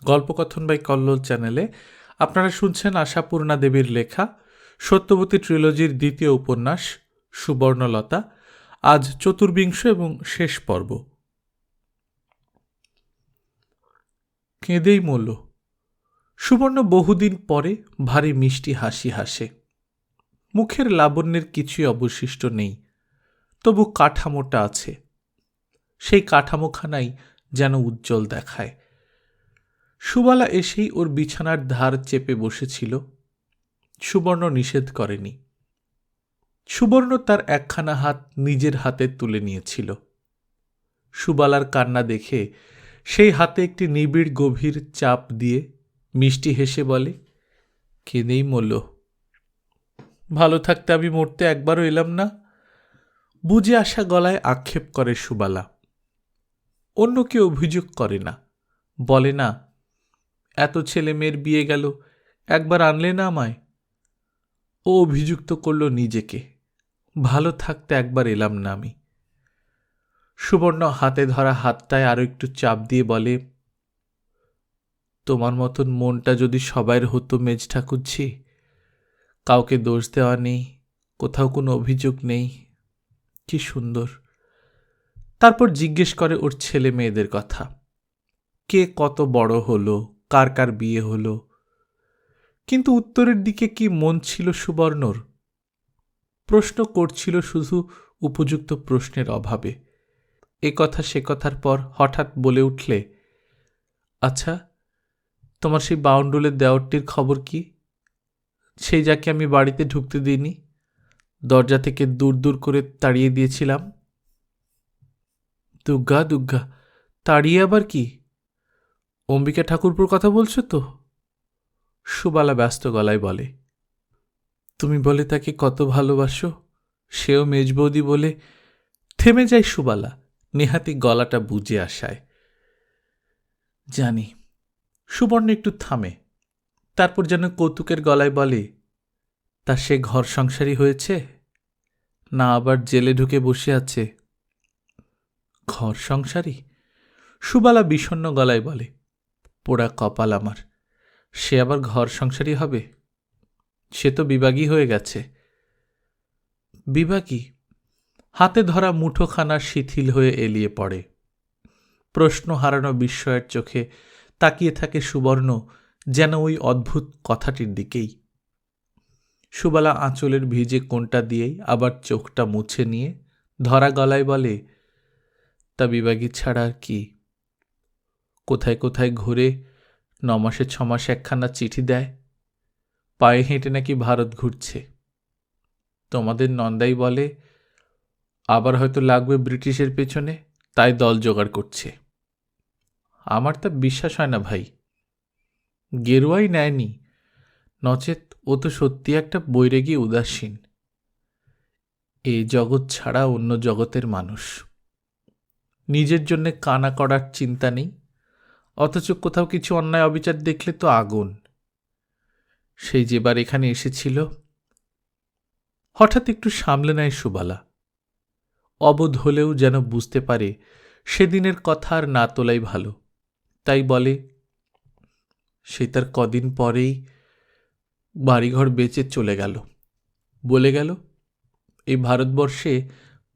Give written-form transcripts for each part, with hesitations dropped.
গল্পকথন by Kallol চ্যানেলে আপনারা শুনছেন আশাপূর্ণা দেবীর লেখা সত্যবতী ট্রিলজির দ্বিতীয় উপন্যাস সুবর্ণলতা। আজ চতুর্বিংশ এবং শেষ পর্ব। কেঁদেই মরল। সুবর্ণ বহুদিন পরে ভারী মিষ্টি হাসি হাসে। মুখের লাবণ্যের কিছুই অবশিষ্ট নেই, তবু কাঠামোটা আছে। সেই কাঠামোখানাই যেন উজ্জ্বল দেখায়। সুবালা এসেই ওর বিছানার ধার চেপে বসেছিল। সুবর্ণ নিষেধ করেনি। সুবর্ণ তার একখানা হাত নিজের হাতে তুলে নিয়েছিল। সুবালার কান্না দেখে সেই হাতে একটি নিবিড় গভীর চাপ দিয়ে মিষ্টি হেসে বলে, কেঁদেই মরল। ভালো থাকতে আমি মরতে একবারও এলাম না, বুঝে আসা গলায় আক্ষেপ করে সুবালা। অন্য কেউ অভিযোগ করে না, বলে না, এত ছেলে মেয়ের বিয়ে গেল, একবার আনলে না আমায়। ও অভিযুক্ত করল নিজেকে, ভালো থাকতে একবার এলাম না আমি। সুবর্ণ হাতে ধরা হাতটায় আরো একটু চাপ দিয়ে বলে, তোমার মতন মনটা যদি সবাইয়ের হতো মেজ ঠাকুরঝি, কাউকে দোষ দেওয়া নেই, কোথাও কোনো অভিযোগ নেই, কি সুন্দর। তারপর জিজ্ঞেস করে ওর ছেলে মেয়েদের কথা, কে কত বড় হলো, কার কার বিয়ে হলো। কিন্তু উত্তরের দিকে কি মন ছিল সুবর্ণর? প্রশ্ন করছিল শুধু উপযুক্ত প্রশ্নের অভাবে। এ কথা সে কথার পর হঠাৎ বলে উঠলে, আচ্ছা, তোমার সেই বাউন্ডুলের দেওরটির খবর কি? সেই যাকে আমি বাড়িতে ঢুকতে দিইনি, দরজা থেকে দূর দূর করে তাড়িয়ে দিয়েছিলাম। দুগ্গা দুগ্গা, তাড়িয়ে আবার কি? অম্বিকা ঠাকুরপুর কথা বলছো তো? সুবালা ব্যস্ত গলায় বলে, তুমি বলে তাকে কত ভালোবাসো, সেও মেজবৌদি বলে। থেমে যায় সুবালা, নেহাতি গলাটা বুঝে আসায়। জানি। সুবর্ণ একটু থামে, তারপর যেন কৌতুকের গলায় বলে, তা সে ঘর সংসারী হয়েছে, না আবার জেলে ঢুকে বসে আছে? ঘর সংসারী? সুবালা বিষণ্ণ গলায় বলে, পোড়া কপাল আমার, সে আবার ঘর সংসারী হবে? সে তো বিবাগী হয়ে গেছে। বিবাগী? হাতে ধরা মুঠোখানা শিথিল হয়ে এলিয়ে পড়ে। প্রশ্ন হারানো বিস্ময়ের চোখে তাকিয়ে থাকে সুবর্ণ, যেন ওই অদ্ভুত কথাটির দিকেই। সুবালা আঁচলের ভিজে কোণটা দিয়েই আবার চোখটা মুছে নিয়ে ধরা গলায় বলে, তা বিবাগী ছাড়া আর কি? কোথায় কোথায় ঘুরে 9 মাসে 6 মাসে একখানা চিঠি দেয়, পায়ে হেঁটে নাকি ভারত ঘুরছে। তোমাদের নন্দাই বলে, আবার হয়তো লাগবে ব্রিটিশের পেছনে, তাই দল জোগাড় করছে। আমার তা বিশ্বাস হয় না ভাই। গেরুয়াই নেয়নি, নচেত ও তো সত্যি একটা বৈরাগী উদাসীন। এই জগৎ ছাড়া অন্য জগতের মানুষ। নিজের জন্যে কানা করার চিন্তা নেই, অথচ কোথাও কিছু অন্যায় অবিচার দেখলে তো আগুন। সেই যেবার এখানে এসেছিল। হঠাৎ একটু সামলে নেয় সুবালা। অবোধ হলেও যেন বুঝতে পারে সেদিনের কথা আর না তোলাই ভালো, তাই বলে, সে তার কদিন পরেই বাড়িঘর বেচে চলে গেল। বলে গেল, এই ভারতবর্ষে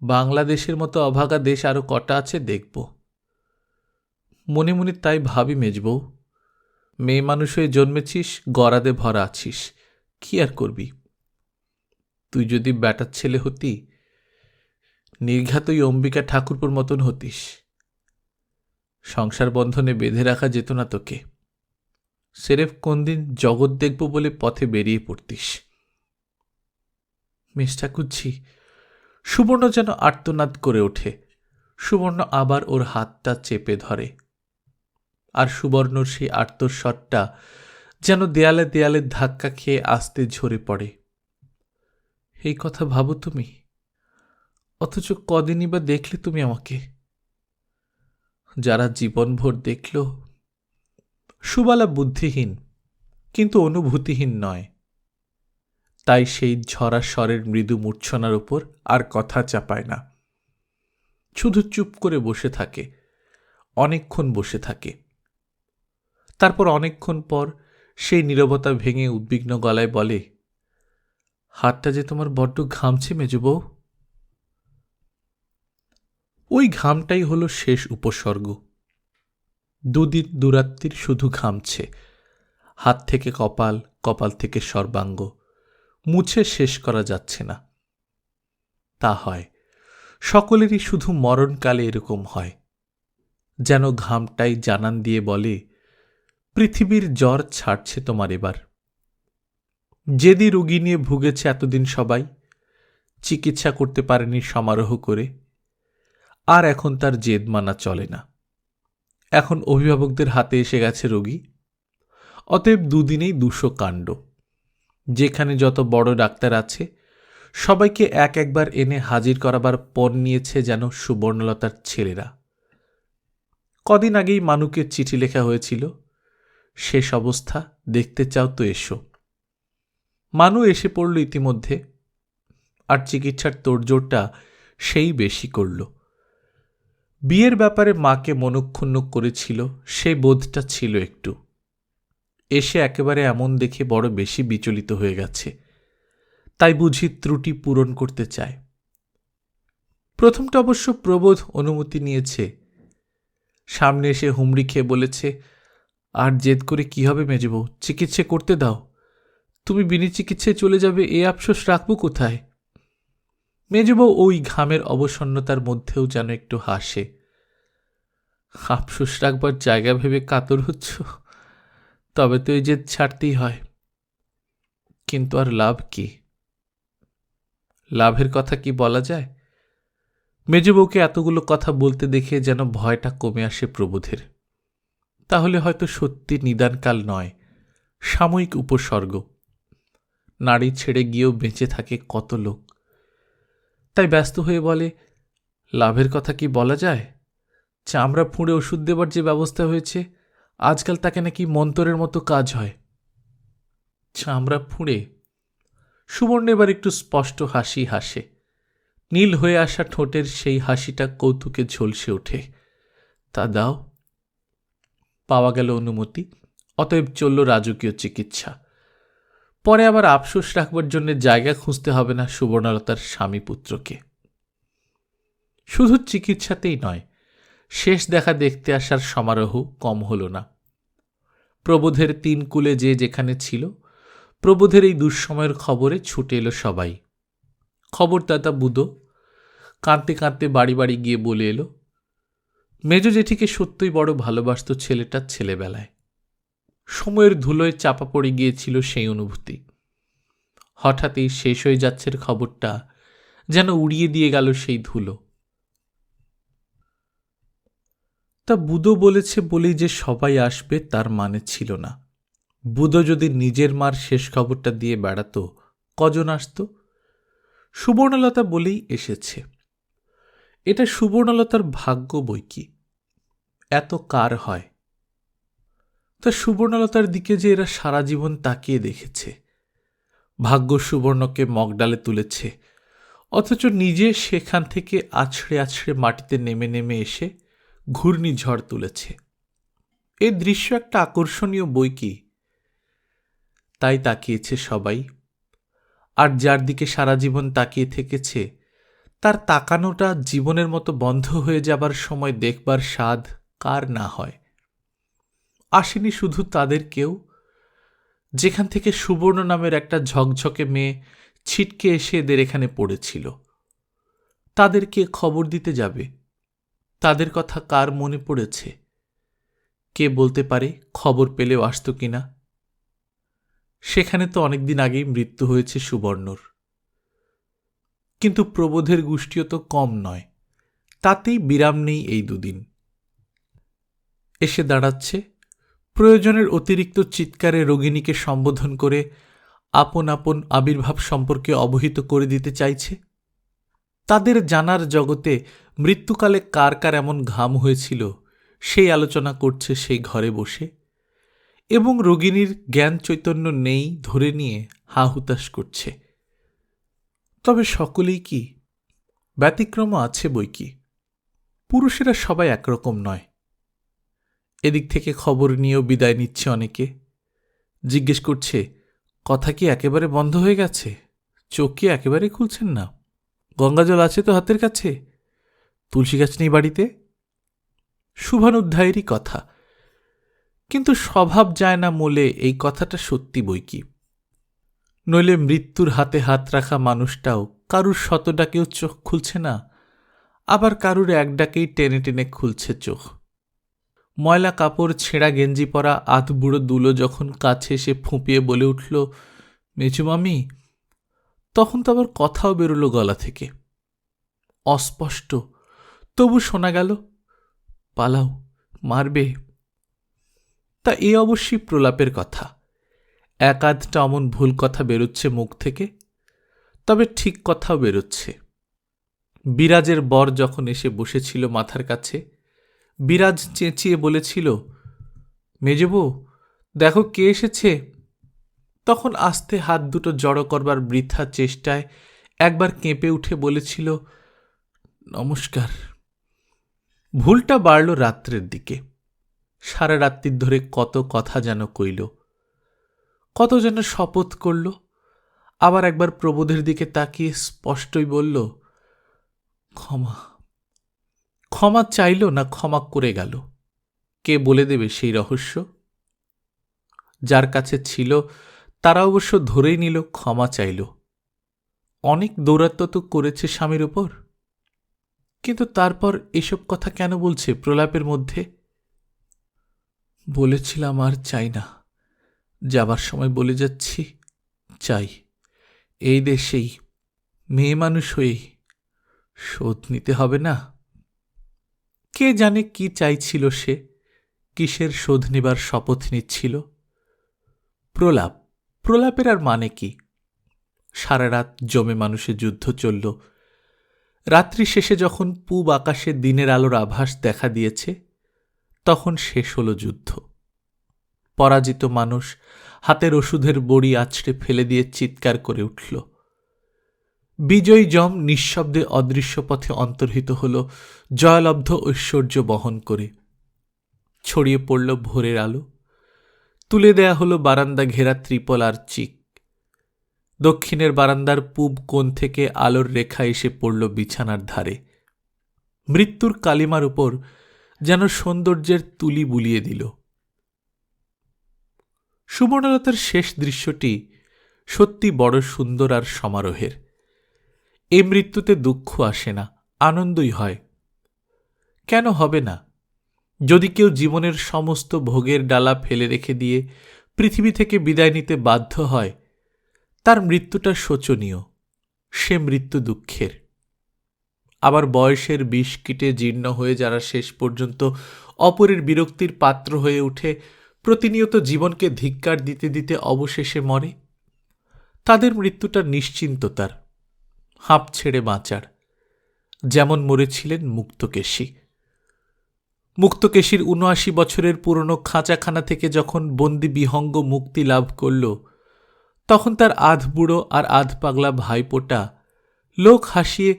বাংলাদেশের মতো অভাগা দেশ আরো কটা আছে দেখব। মনে মনে তাই ভাবি মেজবউ, মেয়ে মানুষ হয়ে জন্মেছিস, গরাদে ভরা আছিস, কি আর করবি? তুই যদি ব্যাটার ছেলে হতি, নির্ঘাত ওই অম্বিকা ঠাকুরপুর মতন হতিস। সংসার বন্ধনে বেঁধে রাখা যেত না তোকে। সেরেফ কোন দিন জগৎ দেখব বলে পথে বেরিয়ে পড়তিস। মিস ঠাকুরঝি, সুবর্ণ যেন আর্তনাদ করে ওঠে। সুবর্ণ আবার ওর হাতটা চেপে ধরে, আর সুবর্ণর সেই আর্তস্বরটা যেন দেয়ালে দেয়ালে ধাক্কা খেয়ে আস্তে ঝরে পড়ে। এই কথা ভাবো তুমি, অথচ কদিনই বা দেখলে তুমি আমাকে? যারা জীবনভর দেখল। সুবালা বুদ্ধিহীন কিন্তু অনুভূতিহীন নয়, তাই সেই ঝরা স্বরের মৃদু মূর্ছনার উপর আর কথা চাপায় না। শুধু চুপ করে বসে থাকে, অনেকক্ষণ বসে থাকে। তারপর অনেকক্ষণ পর সেই নীরবতা ভেঙে উদ্বিগ্ন গলায় বলে, হাতটা যে তোমার বড্ড ঘামছে মেজবউ। ওই ঘামটাই হলো শেষ উপসর্গ। দুদিন দুরাত্রির শুধু ঘামছে, হাত থেকে কপাল, কপাল থেকে সর্বাঙ্গ, মুছে শেষ করা যাচ্ছে না। তা হয়, সকলেরই শুধু মরণকালে এরকম হয়, যেন ঘামটাই জানান দিয়ে বলে, পৃথিবীর জ্বর ছাড়ছে তোমার এবার। যেদি রোগী নিয়ে ভুগেছে এতদিন সবাই, চিকিৎসা করতে পারেনি সমারোহ করে, আর এখন তার জেদ মানা চলে না। এখন অভিভাবকদের হাতে এসে গেছে রোগী। অতএব দুদিনেই 200 কাণ্ড। যেখানে যত বড় ডাক্তার আছে সবাইকে একবার এনে হাজির করাবার পণ নিয়েছে যেন সুবর্ণলতার ছেলেরা। কদিন আগেই মানুকে চিঠি লেখা হয়েছিল, শেষ অবস্থা দেখতে চাও তো এসো। মানু এসে পড়ল ইতিমধ্যে, আর চিকিৎসার তোড়জোড়টা সেই বেশি করল। বিয়ের ব্যাপারে মাকে মনক্ষুণ্ণ করেছিল, সে বোধটা ছিল একটু। এসে একেবারে এমন দেখে বড় বেশি বিচলিত হয়ে গেছে, তাই বুঝি ত্রুটি পূরণ করতে চায়। প্রথমটা অবশ্য প্রবোধ অনুমতি নিয়েছে। সামনে এসে হুমড়ি খেয়ে বলেছে, আর জেদ করে কি হবে মেজবউ, চিকিৎসা করতে দাও। তুমি বিনি চিকিৎসায় চলে যাবে, এ আফসোস রাখবো কোথায়। মেজবউ ওই ঘামের অবসন্নতার মধ্যেও যেন একটু হাসে। আফসোস রাখবার জায়গা ভেবে কাতর হচ্ছ, তবে তো এই জেদ ছাড়তেই হয়। কিন্তু আর লাভ কি? লাভের কথা কি বলা যায়? মেজবউকে এতগুলো কথা বলতে দেখে যেন ভয়টা কমে আসে প্রবোধের। তাহলে হয়তো সত্যি নিদানকাল নয়, সাময়িক উপসর্গ। নাড়ি ছেড়ে গিয়েও বেঁচে থাকে কত লোক। তাই ব্যস্ত হয়ে বলে, লাভের কথা কি বলা যায়? চামড়া ফুঁড়ে ওষুধ দেবার যে ব্যবস্থা হয়েছে, আজকাল তাকে নাকি মন্তরের মতো কাজ হয়। চামড়া ফুঁড়ে? সুবর্ণ এবার একটু স্পষ্ট হাসি হাসে। নীল হয়ে আসা ঠোঁটের সেই হাসিটা কৌতুকে ঝলসে ওঠে। তা দাও। পাওয়া গেল অনুমতি, অতএব চলল রাজকীয় চিকিৎসা। পরে আবার আফসোস রাখবার জন্য জায়গা খুঁজতে হবে না সুবর্ণলতার স্বামী পুত্রকে। শুধু চিকিৎসাতেই নয়, শেষ দেখা দেখতে আসার সমারোহ কম হল না। প্রবোধের 3 কুলে যে যেখানে ছিল, প্রবোধের এই দুঃসময়ের খবরে ছুটে এলো সবাই। খবরদাতা বুধো কাঁদতে কাঁদতে বাড়ি বাড়ি গিয়ে বলে এলো, মেজ জেঠিকে সত্যই বড় ভালোবাসত ছেলেটার ছেলেবেলায়। সময়ের ধুলোয় চাপা পড়ে গিয়েছিল সেই অনুভূতি। হঠাৎই শেষ হয়ে যাচ্ছে খবরটা যেন উড়িয়ে দিয়ে গেল সেই ধুলো। তা বুধো বলেছে বলেই যে সবাই আসবে তার মানে ছিল না। বুধো যদি নিজের মার শেষ খবরটা দিয়ে বেড়াত, কজন আসত? সুবর্ণলতা বলেই এসেছে। এটা সুবর্ণলতার ভাগ্য বই কি, এত কার হয়। তা সুবর্ণলতার দিকে যে এরা সারা জীবন তাকিয়ে দেখেছে। ভাগ্য সুবর্ণকে মগডালে তুলেছে, অথচ নিজে সেখান থেকে আছড়ে আছড়ে মাটিতে নেমে নেমে এসে ঘূর্ণিঝড় তুলেছে। এ দৃশ্য একটা আকর্ষণীয় বই কি। তাই তাকিয়েছে সবাই। আর যার দিকে সারা জীবন তাকিয়ে থেকেছে, তার তাকানোটা জীবনের মতো বন্ধ হয়ে যাবার সময় দেখবার স্বাদ কার না হয়। আসেনি শুধু তাদের কেউ, যেখান থেকে সুবর্ণ নামের একটা ঝকঝকে মেয়ে ছিটকে এসে এদের এখানে পড়েছিল। তাদেরকে খবর দিতে যাবে, তাদের কথা কার মনে পড়েছে? কে বলতে পারে খবর পেলেও আসত কিনা? সেখানে তো অনেকদিন আগেই মৃত্যু হয়েছে সুবর্ণর। কিন্তু প্রবোধের গোষ্ঠীও তো কম নয়, তাতেই বিরাম নেই এই 2 দিন। এসে দাঁড়াচ্ছে, প্রয়োজনের অতিরিক্ত চিৎকারে রোগিণীকে সম্বোধন করে আপন আপন আবির্ভাব সম্পর্কে অবহিত করে দিতে চাইছে। তাদের জানার জগতে মৃত্যুকালে কার কার এমন ঘাম হয়েছিল সেই আলোচনা করছে সেই ঘরে বসে, এবং রোগিণীর জ্ঞান চৈতন্য নেই ধরে নিয়ে হা হুতাশ করছে। তবে সকলেই কি? ব্যতিক্রম আছে বই কি। পুরুষেরা সবাই একরকম নয়। এদিক থেকে খবর নিয়েও বিদায় নিচ্ছে অনেকে। জিজ্ঞেস করছে, কথা কি একেবারে বন্ধ হয়ে গেছে? চোখ কি একেবারে খুলছেন না? গঙ্গাজল আছে তো হাতের কাছে? তুলসী গাছ নেই বাড়িতে? শুভানুধ্যায়েরই কথা, কিন্তু স্বভাব যায় না মোলে এই কথাটা সত্যি বই কি। নইলে মৃত্যুর হাতে হাত রাখা মানুষটাও কারুর শত ডাকেও চোখ খুলছে না, আবার কারুর এক ডাকেই টেনে টেনে খুলছে চোখ। ময়লা কাপড়, ছেঁড়া গেঞ্জি পরা আধবুড়ো দুলো যখন কাছে এসে ফুঁপিয়ে বলে উঠল, মেজুমামি, তখন তো আবার কথাও বেরোলো গলা থেকে, অস্পষ্ট, তবু শোনা গেল, পালাও, মারবে। তা এ অবশ্যই প্রলাপের কথা। এক আধটা অমন ভুল কথা বেরোচ্ছে মুখ থেকে, তবে ঠিক কথাও বেরোচ্ছে। বিরাজের বর যখন এসে বসেছিল মাথার কাছে, বিরাজ চেঁচিয়ে বলেছিল, মেজবউ, দেখো কে এসেছে। তখন আস্তে হাত দুটো জড়ো করবার বৃথা চেষ্টায় একবার কেঁপে উঠে বলেছিল, নমস্কার। ভুলটা বাড়ল রাত্রের দিকে। সারা রাত্রির ধরে কত কথা যেন কইল, কত যেন শপথ করল, আবার একবার প্রবোধের দিকে তাকিয়ে স্পষ্টই বলল, ক্ষমা। ক্ষমা চাইল না ক্ষমা করে গেল? কে বলে দেবে সেই রহস্য? যার কাছে ছিল তারা অবশ্য ধরেই নিল ক্ষমা চাইল। অনেক দৌরাত্ম তো করেছে স্বামীর ওপর, কিন্তু তারপর এসব কথা কেন বলছে প্রলাপের মধ্যে? বলেছিলাম আর চাই না, যাবার সময় বলে যাচ্ছি, চাই এই দেশেই, মেয়ে মানুষ হয়েই। শোধ নিতে হবে না? কে জানে কি চাইছিল সে, কিসের শোধ নেবার শপথ নিচ্ছিল? প্রলাপ, প্রলাপের আর মানে কি? সারা রাত জমে মানুষের যুদ্ধ চলল। রাত্রি শেষে যখন পূব আকাশে দিনের আলোর আভাস দেখা দিয়েছে, তখন শেষ হল যুদ্ধ। পরাজিত মানুষ হাতের ওষুধের বড়ি আছড়ে ফেলে দিয়ে চিৎকার করে উঠল। বিজয়ী যম নিঃশব্দে অদৃশ্য পথে অন্তর্হিত হল জয়লব্ধ ঐশ্বর্য বহন করে। ছড়িয়ে পড়ল ভোরের আলো, তুলে দেয়া হল বারান্দা ঘেরা ত্রিপল আর চিক। দক্ষিণের বারান্দার পূব কোণ থেকে আলোর রেখা এসে পড়ল বিছানার ধারে। মৃত্যুর কালিমার উপর যেন সৌন্দর্যের তুলি বুলিয়ে দিল। সুবর্ণলতার শেষ দৃশ্যটি সত্যি বড় সুন্দর আর সমারোহের। এ মৃত্যুতে দুঃখ আসে না, আনন্দই হয়। কেন হবে না? যদি কেউ জীবনের সমস্ত ভোগের ডালা ফেলে রেখে দিয়ে পৃথিবী থেকে বিদায় নিতে বাধ্য হয়, তার মৃত্যুটা শোচনীয়, সে মৃত্যু দুঃখের। আবার বয়সের বিষ কিটে জীর্ণ হয়ে যারা শেষ পর্যন্ত অপরের বিরক্তির পাত্র হয়ে উঠে প্রতিনিয়ত জীবনকে ধিক্কার দিতে দিতে অবশেষে মরে, তাদের মৃত্যুটা নিশ্চিন্ততার, হাঁপ ছেড়ে বাঁচার। যেমন মরেছিলেন মুক্তকেশী। মুক্তকেশীর ৭৯ বছরের পুরনো খাঁচাখানা থেকে যখন বন্দি বিহঙ্গ মুক্তি লাভ করল, তখন তার আধবুড়ো আর আধ পাগলা ভাইপোটা লোক হাসিয়ে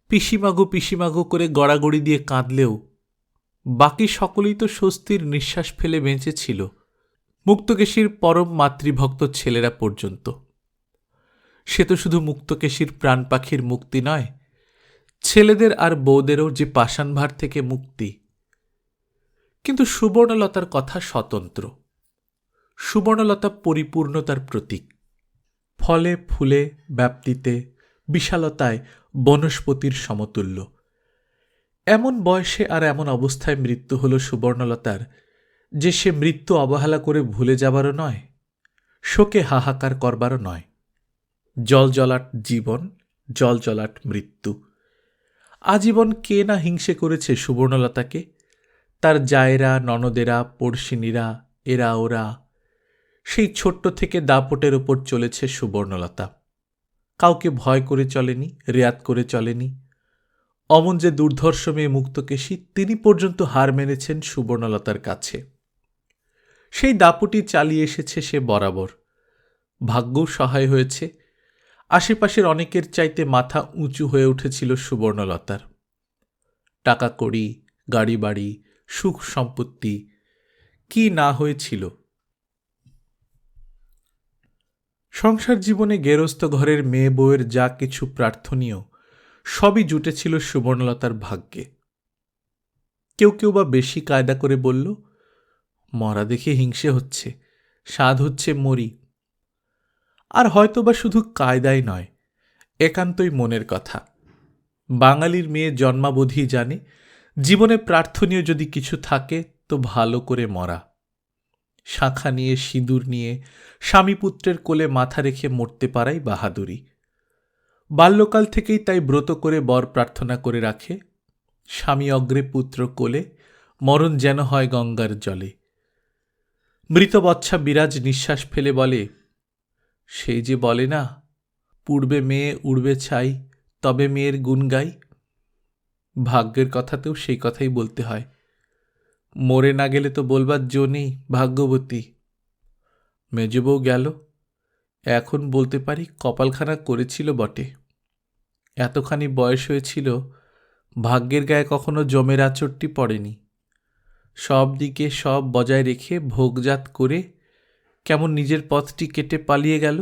পিসিমাগো পিসিমাগো করে গড়াগড়ি দিয়ে কাঁদলেও বাকি সকলেই তো স্বস্তির নিঃশ্বাস ফেলে বেঁচেছিল, মুক্তকেশীর পরম মাতৃভক্ত ছেলেরা পর্যন্ত। সে তো শুধু মুক্তকেশীর প্রাণ পাখির মুক্তি নয়, ছেলেদের আর বউদেরও যে পাষাণভার থেকে মুক্তি। কিন্তু সুবর্ণলতার কথা স্বতন্ত্র। সুবর্ণলতা পরিপূর্ণতার প্রতীক। ফলে ফুলে, ব্যাপ্তিতে, বিশালতায় বনস্পতির সমতুল্য। এমন বয়সে আর এমন অবস্থায় মৃত্যু হল সুবর্ণলতার যে সে মৃত্যু অবহেলা করে ভুলে যাবারও নয়, শোকে হাহাকার করবারও নয়। জলজলাট জীবন, জলজলাট মৃত্যু। আজীবন কে না হিংসে করেছে সুবর্ণলতাকে, তার জায়েরা, ননদেরা, পড়শিনীরা, এরা ওরা। সেই ছোট্ট থেকে দাপটের ওপর চলেছে সুবর্ণলতা। কাউকে ভয় করে চলেনি, রেয়াত করে চলেনি। অমন যে দুর্ধর্ষ মেয়ে মুক্তকেশী, তিনি পর্যন্ত হার মেনেছেন সুবর্ণলতার কাছে। সেই দাপটি চালিয়ে এসেছে সে বরাবর। ভাগ্যও সহায় হয়েছে। আশেপাশের অনেকের চাইতে মাথা উঁচু হয়ে উঠেছিল সুবর্ণলতার। টাকা কড়ি, গাড়ি বাড়ি, সুখ সম্পত্তি, কি না হয়েছিল। সংসার জীবনে গেরস্থ ঘরের মেয়ে বউয়ের যা কিছু প্রার্থনীয় সবই জুটেছিল সুবর্ণলতার ভাগ্যে। কেউ কেউ বা বেশি কায়দা করে বলল, মরা দেখে হিংসে হচ্ছে, স্বাদ হচ্ছে মরি। আর হয়তোবা শুধু কায়দাই নয়, একান্তই মনের কথা। বাঙালির মেয়ে জন্মাবধি জানে, জীবনে প্রার্থনীয় যদি কিছু থাকে তো ভালো করে মরা। শাঁখা নিয়ে, সিঁদুর নিয়ে, স্বামীপুত্রের কোলে মাথা রেখে মরতে পারাই বাহাদুরি। বাল্যকাল থেকেই তাই ব্রত করে বর প্রার্থনা করে রাখে, স্বামী অগ্রে পুত্র কোলে, মরণ যেন হয় গঙ্গার জলে। মৃতবচ্ছা বিরাজ নিঃশ্বাস ফেলে বলে, সেই যে বলে না, পূর্বে মেয়ে উড়বে ছাই, তবে মেয়ের গুণ গাই। ভাগ্যের কথাতেও সেই কথাই বলতে হয়। মরে না গেলে তো বলবার জো নেই, ভাগ্যবতী। মেজবউ গেল, এখন বলতে পারি কপালখানা করেছিল বটে। এতখানি বয়স হয়েছিল, ভাগ্যের গায়ে কখনো জমের আঁচড়টি পড়েনি। সব দিকে সব বজায় রেখে ভোগজাত করে কেমন নিজের পথটি কেটে পালিয়ে গেল।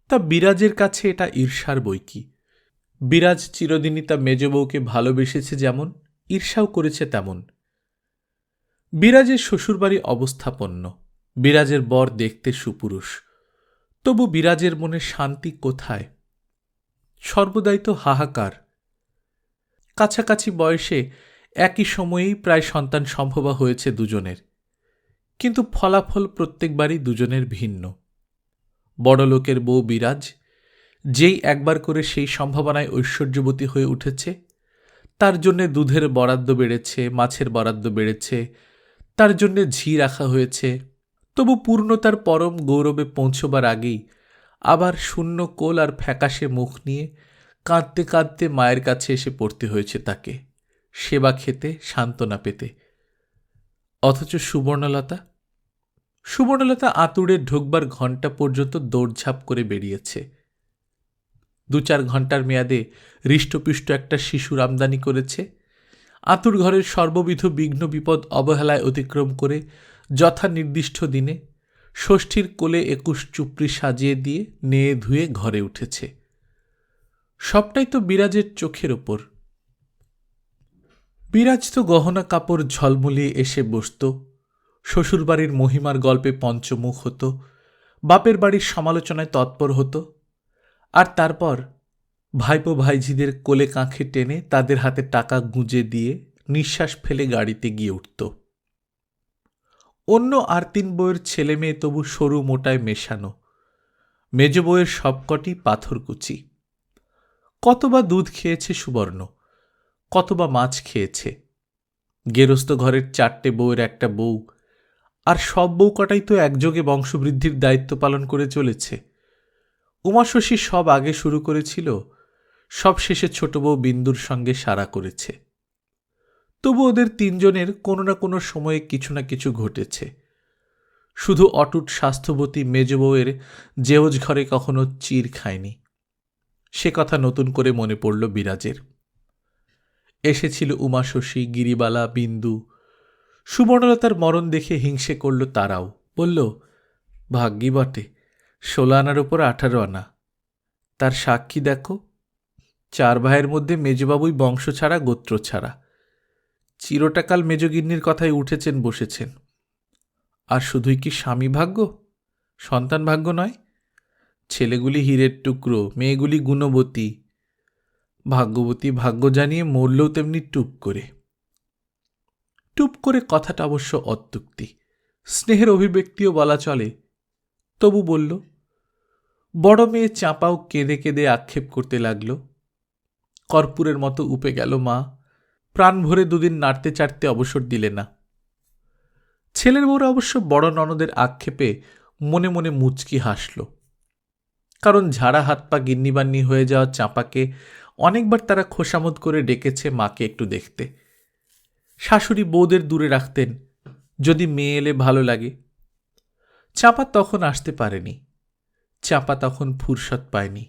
তা বিরাজের কাছে এটা ঈর্ষার বই কি। বিরাজ চিরদিনই তা মেজবউকে ভালোবেসেছে যেমন, ঈর্ষাও করেছে তেমন। বিরাজের শ্বশুরবাড়ি অবস্থাপন্ন, বিরাজের বর দেখতে সুপুরুষ। তবু বিরাজের মনে শান্তি কোথায়? সর্বদাই তো হাহাকার। কাছাকাছি বয়সে একই সময়েই প্রায় সন্তান সম্ভবা হয়েছে দুজনের, কিন্তু ফলাফল প্রত্যেকবারই দুজনের ভিন্ন। বড়লোকের বউ বিরাজ, যেই একবার করে সেই সম্ভাবনায় ঐশ্বর্যবতী হয়ে উঠেছে, তার জন্যে দুধের বরাদ্দ বেড়েছে, মাছের বরাদ্দ বেড়েছে, তার জন্যে ঝি রাখা হয়েছে। তবু পূর্ণতার পরম গৌরবে পৌঁছবার আগেই আবার শূন্য কোল আর ফ্যাকাশে মুখ নিয়ে কাঁদতে কাঁদতে মায়ের কাছে এসে পড়তে হয়েছে তাকে, সেবা খেতে, সান্ত্বনা পেতে। অথচ সুবর্ণলতা আতুড়ে ঢুকবার ঘণ্টা পর্যন্ত দৌড়ঝাঁপ করে বেরিয়েছে। 2-4 ঘণ্টার মেয়াদে হৃষ্টপুষ্ট একটা শিশুর আমদানি করেছে। আতুর ঘরের সর্ববিধ বিঘ্ন বিপদ অবহেলায় অতিক্রম করে যথা নির্দিষ্ট দিনে ষষ্ঠীর কোলে 21 চুপড়ি সাজিয়ে দিয়ে নেয়ে ধুয়ে ঘরে উঠেছে। সবটাই তো বিরাজের চোখের ওপর। বিরাজ তো গহনা কাপড় ঝলমলিয়ে এসে বসত, শ্বশুরবাড়ির মহিমার গল্পে পঞ্চমুখ হতো, বাপের বাড়ির সমালোচনায় তৎপর হতো, আর তারপর ভাইপো ভাইঝিদের কোলে কাঁখে টেনে তাদের হাতে টাকা গুঁজে দিয়ে নিঃশ্বাস ফেলে গাড়িতে গিয়ে উঠত। অন্য আর 3 বউয়ের ছেলে মেয়ে তবু সরু মোটায় মেশানো, মেজ বউয়ের সবকটি পাথরকুচি। কতবা দুধ খেয়েছে সুবর্ণ, কতবা মাছ খেয়েছে। গেরস্থ ঘরের 4টে বউয়ের একটা বউ, আর সব বউ কটাই তো একযোগে বংশবৃদ্ধির দায়িত্ব পালন করে চলেছে। উমাশশী সব আগে শুরু করেছিল, সব শেষে ছোট বউ বিন্দুর সঙ্গে সারা করেছে। তবু ওদের 3 জনের কোনো না কোনো সময়ে কিছু না কিছু ঘটেছে। শুধু অটুট স্বাস্থ্যবতী মেজ বউয়ের জেওজ ঘরে কখনো চির খায়নি। সে কথা নতুন করে মনে পড়ল বিরাজের। এসেছিল উমাশশী, গিরিবালা, বিন্দু। সুবর্ণলতার মরণ দেখে হিংসে করল তারাও। বলল, ভাগ্যি বটে, 16 আনার ওপর 18 আনা। তার সাক্ষী দেখো, 4 ভাইয়ের মধ্যে মেজবাবুই বংশ ছাড়া, গোত্র ছাড়া। চিরটাকাল মেজগিন্নির কথায় উঠেছেন বসেছেন। আর শুধুই কি স্বামী ভাগ্য, সন্তান ভাগ্য নয়? ছেলেগুলি হীরের টুকরো, মেয়েগুলি গুণবতী। ভাগ্যবতী ভাগ্য জানিয়ে মরলেও তেমনি টুপ করে। টুপ করে কথাটা অবশ্য অত্যুক্তি, স্নেহের অভিব্যক্তিও বলা চলে। তবু বলল। বড় মেয়ে চাঁপাও কেঁদে কেঁদে আক্ষেপ করতে লাগল। কর্পূরের মতো উপে গেল মা, প্রাণ ভরে 2 দিন নাড়তে চাড়তে অবসর দিলে না। ছেলের বউরা অবশ্য বড় ননদের আক্ষেপে মনে মনে মুচকি হাসল, কারণ ঝাড়া হাত পা গিন্নিবান্নি হয়ে যাওয়া চাঁপাকে অনেকবার তারা খোসামত করে ডেকেছে মাকে একটু দেখতে। শাশুড়ি বউদের দূরে রাখতেন, যদি মেয়ে এলে ভালো লাগে। চাঁপা তখন আসতে পারেনি, চাঁপা তখন ফুরসত পায়নি।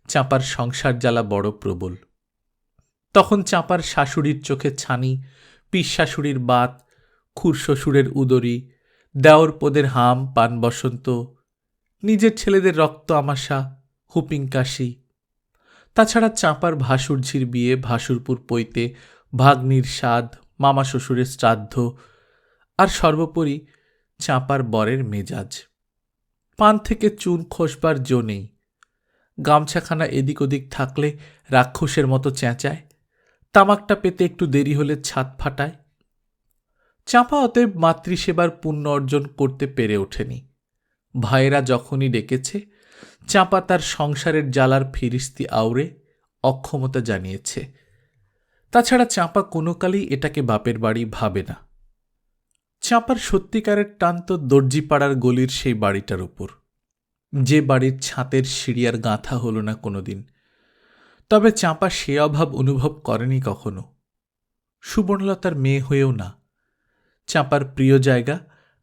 চাঁপার সংসার জ্বালা বড় প্রবল। তখন চাঁপার শাশুড়ির চোখে ছানি, পিস শাশুড়ির বাত, খুড়শ্বশুরের উদরী, দেওরপোদের হাম পান বসন্ত, নিজের ছেলেদের রক্ত আমাশা, হুপিং কাশি, তাছাড়া চাঁপার ভাসুরঝির বিয়ে, ভাসুরপুর পৈতে, ভাগ্নির সাধ, মামা শ্বশুরের শ্রাদ্ধ, আর সর্বোপরি চাঁপার বরের মেজাজ। পান থেকে চুন খসবার জো নেই। গামছাখানা এদিক ওদিক থাকলে রাক্ষসের মতো চেঁচায়, তামাকটা পেতে একটু দেরি হলে ছাদ ফাটায়। চাঁপা অতএব মাতৃসেবার পুণ্য অর্জন করতে পেরে ওঠেনি। ভাইয়েরা যখনই ডেকেছে, চাঁপা তার সংসারের জ্বালার ফিরিস্তি আউড়ে অক্ষমতা জানিয়েছে। তাছাড়া চাঁপা কোনো কালেই এটাকে বাপের বাড়ি ভাবে না। চাঁপার সত্যিকারের টান তো দর্জিপাড়ার গলির সেই বাড়িটার উপর, যে বাড়ির ছাতের সিঁড়ি আর গাঁথা হল না কোনোদিন। তবে চাঁপা সে অভাব অনুভব করেনি কখনো, সুবর্ণলতার মেয়ে হয়েও না। চাঁপার প্রিয় জায়গা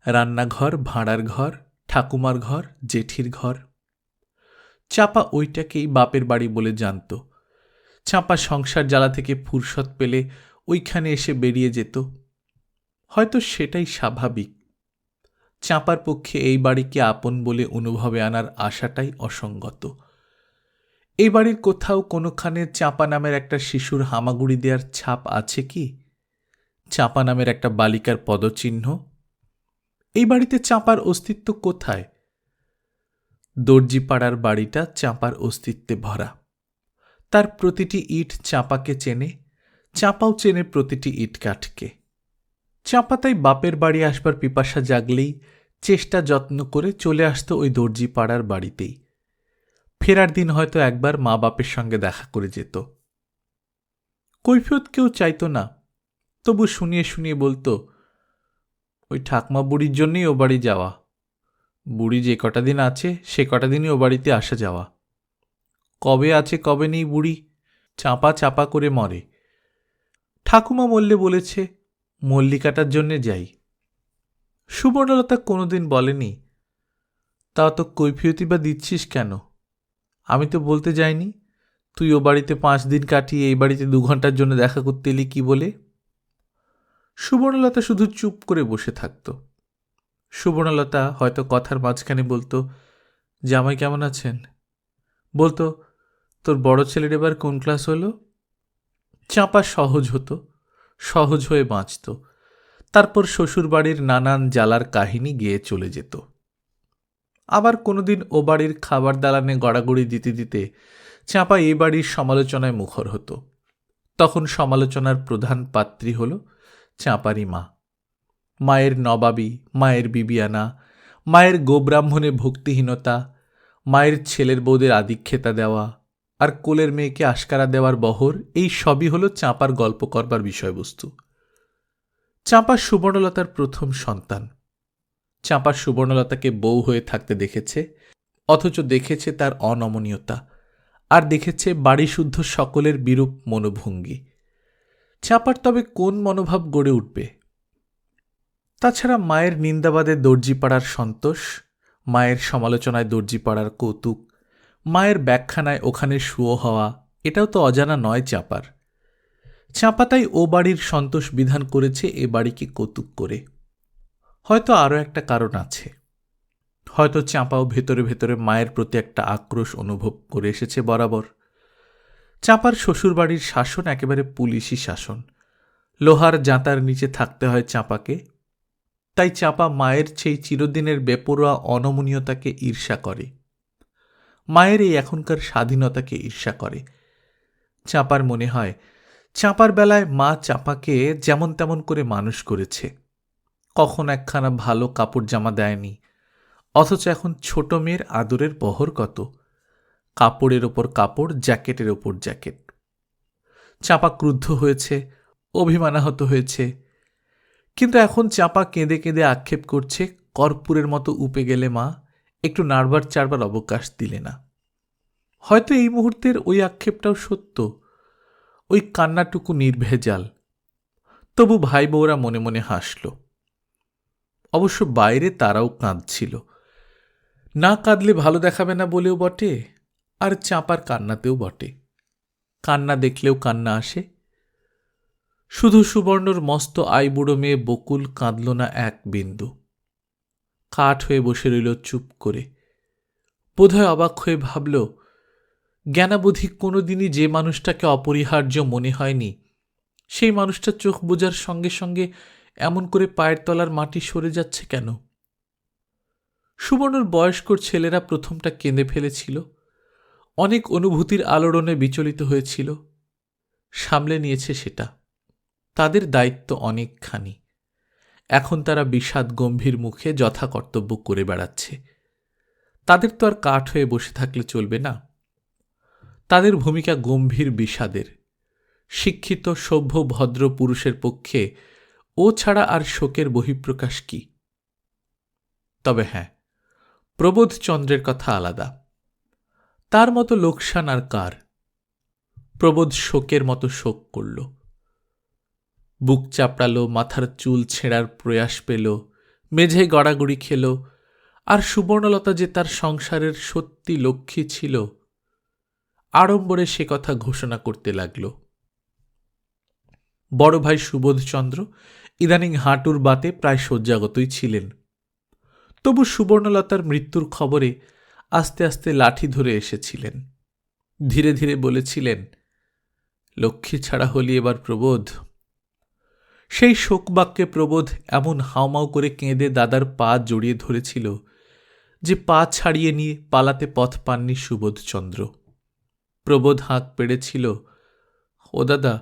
রান্নাঘর, ভাঁড়ার ঘর, ঠাকুমার ঘর, জেঠির ঘর। চাঁপা ওইটাকেই বাপের বাড়ি বলে জানত। চাঁপা সংসার জ্বালা থেকে ফুরসত পেলে ওইখানে এসে বেরিয়ে যেত। হয়তো সেটাই স্বাভাবিক। চাঁপার পক্ষে এই বাড়িকে আপন বলে অনুভবে আনার আশাটাই অসঙ্গত। এই বাড়ির কোথাও কোনোখানে চাঁপা নামের একটা শিশুর হামাগুড়ি দেওয়ার ছাপ আছে কি? চাঁপা নামের একটা বালিকার পদচিহ্ন? এই বাড়িতে চাঁপার অস্তিত্ব কোথায়? দর্জিপাড়ার বাড়িটা চাঁপার অস্তিত্বে ভরা। তার প্রতিটি ইট চাঁপাকে চেনে, চাঁপাও চেনে প্রতিটি ইট কাঠকে। চাঁপা তাই বাপের বাড়ি আসবার পিপাসা জাগলেই চেষ্টা যত্ন করে চলে আসতো ওই দর্জিপাড়ার বাড়িতেই। ফেরার দিন হয়তো একবার মা বাপের সঙ্গে দেখা করে যেত। কৈফিয়ত কেউ চাইত না, তবু শুনিয়ে শুনিয়ে বলতো, ওই ঠাকমা বুড়ির জন্যই ও বাড়ি যাওয়া। বুড়ি যে কটা দিন আছে সে কটা দিনই ও বাড়িতে আসা যাওয়া। কবে আছে কবে নেই বুড়ি, চাঁপা চাপা করে মরে। ঠাকুমা মল্লে বলেছে মল্লিকাটার জন্যে যাই। সুবর্ণলতা কোনোদিন বলেনি, তা তো কৈফিয়তি বা দিচ্ছিস কেন? আমি তো বলতে যাইনি তুই ও বাড়িতে 5 দিন কাটিয়ে এই বাড়িতে 2 ঘন্টার জন্য দেখা করতে এলি কি বলে? সুবর্ণলতা শুধু চুপ করে বসে থাকত। সুবর্ণলতা হয়তো কথার মাঝখানে বলতো, জামাই কেমন আছেন? বলতো, তোর বড় ছেলের এবার কোন ক্লাস হলো? চাঁপা সহজ হতো, সহজ হয়ে বাঁচত। তারপর শ্বশুরবাড়ির নানান জ্বালার কাহিনী গেয়ে চলে যেত। আবার কোনোদিন ও বাড়ির খাবার দালানে গড়াগড়ি দিতে দিতে চাঁপা এই বাড়ির সমালোচনায় মুখর হতো। তখন সমালোচনার প্রধান পাত্রী হল চাঁপারই মা। মায়ের নবাবী, মায়ের বিবিয়ানা, মায়ের গোব্রাহ্মণে ভক্তিহীনতা, মায়ের ছেলের বউদের আদিক্ষেতা দেওয়া, আর কোলের মেয়েকে আশকারা দেওয়ার বহর, এই সবই হল চাঁপার গল্প করবার বিষয়বস্তু। চাঁপা সুবর্ণলতার প্রথম সন্তান। চাঁপা সুবর্ণলতাকে বউ হয়ে থাকতে দেখেছে, অথচ দেখেছে তার অনমনীয়তা, আর দেখেছে বাড়িশুদ্ধ সকলের বিরূপ মনোভঙ্গি। চাঁপার তবে কোন মনোভাব গড়ে উঠবে? তাছাড়া মায়ের নিন্দাবাদে দর্জিপাড়ার সন্তোষ, মায়ের সমালোচনায় দর্জিপাড়ার কৌতুক, মায়ের ব্যাখ্যানায় ওখানে শুয়ো হওয়া, এটাও তো অজানা নয় চাঁপার। চাঁপা তাই ও বাড়ির সন্তোষ বিধান করেছে এ বাড়িকে কৌতুক করে। হয়তো আরও একটা কারণ আছে। হয়তো চাঁপাও ভেতরে ভেতরে মায়ের প্রতি একটা আক্রোশ অনুভব করে এসেছে বরাবর। চাঁপার শ্বশুরবাড়ির শাসন একেবারে পুলিশি শাসন। লোহার জাঁতার নিচে থাকতে হয় চাঁপাকে। তাই চাঁপা মায়ের সেই চিরদিনের বেপরোয়া অনমনীয়তাকে ঈর্ষা করে, মায়ের এই এখনকার স্বাধীনতাকে ঈর্ষা করে। চাঁপার মনে হয় চাঁপার বেলায় মা চাঁপাকে যেমন তেমন করে মানুষ করেছে, কখন একখানা ভালো কাপড় জামা দেয়নি, অথচ এখন ছোট মেয়ের আদরের বহর কত, কাপড়ের ওপর কাপড়, জ্যাকেটের ওপর জ্যাকেট। চাঁপা ক্রুদ্ধ হয়েছে, অভিমানাহত হয়েছে, কিন্তু এখন চাঁপা কেঁদে কেঁদে আক্ষেপ করছে, কর্পূরের মতো উপে গেলে মা একটু নাড়বার চাড়বার অবকাশ দিলে না। হয়তো এই মুহূর্তের ওই আক্ষেপটাও সত্য, ওই কান্নাটুকু নির্ভেজাল। তবু ভাই বউরা মনে মনে হাসল। অবশ্য বাইরে তারাও কাঁদছিল, না কাঁদলে ভালো দেখাবে না বলেও বটে, আর চাঁপার কান্নাতেও বটে। কান্না দেখলেও কান্না আসে। শুধু সুবর্ণর মস্ত আইবুড়ো মেয়ে বকুল কাঁদল না এক বিন্দু। কাঠ হয়ে বসে রইল চুপ করে। বোধহয় অবাক হয়ে ভাবল, জ্ঞানাবধি কোনোদিনই যে মানুষটাকে অপরিহার্য মনে হয়নি, সেই মানুষটা চোখ বোঝার সঙ্গে সঙ্গে এমন করে পায়ের তলার মাটি সরে যাচ্ছে কেন? সুবর্ণর বয়স্কর ছেলেরা প্রথমটা কেঁদে ফেলেছিল, অনেক অনুভূতির আলোড়নে বিচলিত হয়েছিল। সামলে নিয়েছে সেটা। তাদের দায়িত্ব অনেকখানি। এখন তারা বিষাদ গম্ভীর মুখে যথাকর্তব্য করে বেড়াচ্ছে। তাদের তো আর কাঠ হয়ে বসে থাকলে চলবে না। তাদের ভূমিকা গম্ভীর বিষাদের। শিক্ষিত সভ্য ভদ্র পুরুষের পক্ষে ও ছাড়া আর শোকের বহিঃপ্রকাশ কি? তবে হ্যাঁ, প্রবোধচন্দ্রের কথা আলাদা। তার মতো লোকসান আর কার? প্রবোধ শোকের মতো শোক করল, বুক চাপড়ালো, মাথার চুল ছেঁড়ার প্রয়াস পেল, মেঝে গড়াগড়ি খেল। আর সুবর্ণলতা যে তার সংসারের সত্যি লক্ষ্মী ছিল, আড়ম্বরে সে কথা ঘোষণা করতে লাগল। বড় ভাই সুবোধচন্দ্র ইদানিং হাঁটুর বাতে প্রায় শয্যাগতই ছিলেন। তবু সুবর্ণলতার মৃত্যুর খবরে আস্তে আস্তে লাঠি ধরে এসেছিলেন। ধীরে ধীরে বলেছিলেন, লক্ষ্মী ছাড়া হলি এবার প্রবোধ। সেই শোকবাক্যে প্রবোধ এমন হাউমাউ করে কেঁদে দাদার পা জড়িয়ে ধরেছিল যে পা ছাড়িয়ে নিয়ে পালাতে পথ পাননি সুবোধচন্দ্র। প্রবোধ হাঁক পেড়েছিল, ও দাদা,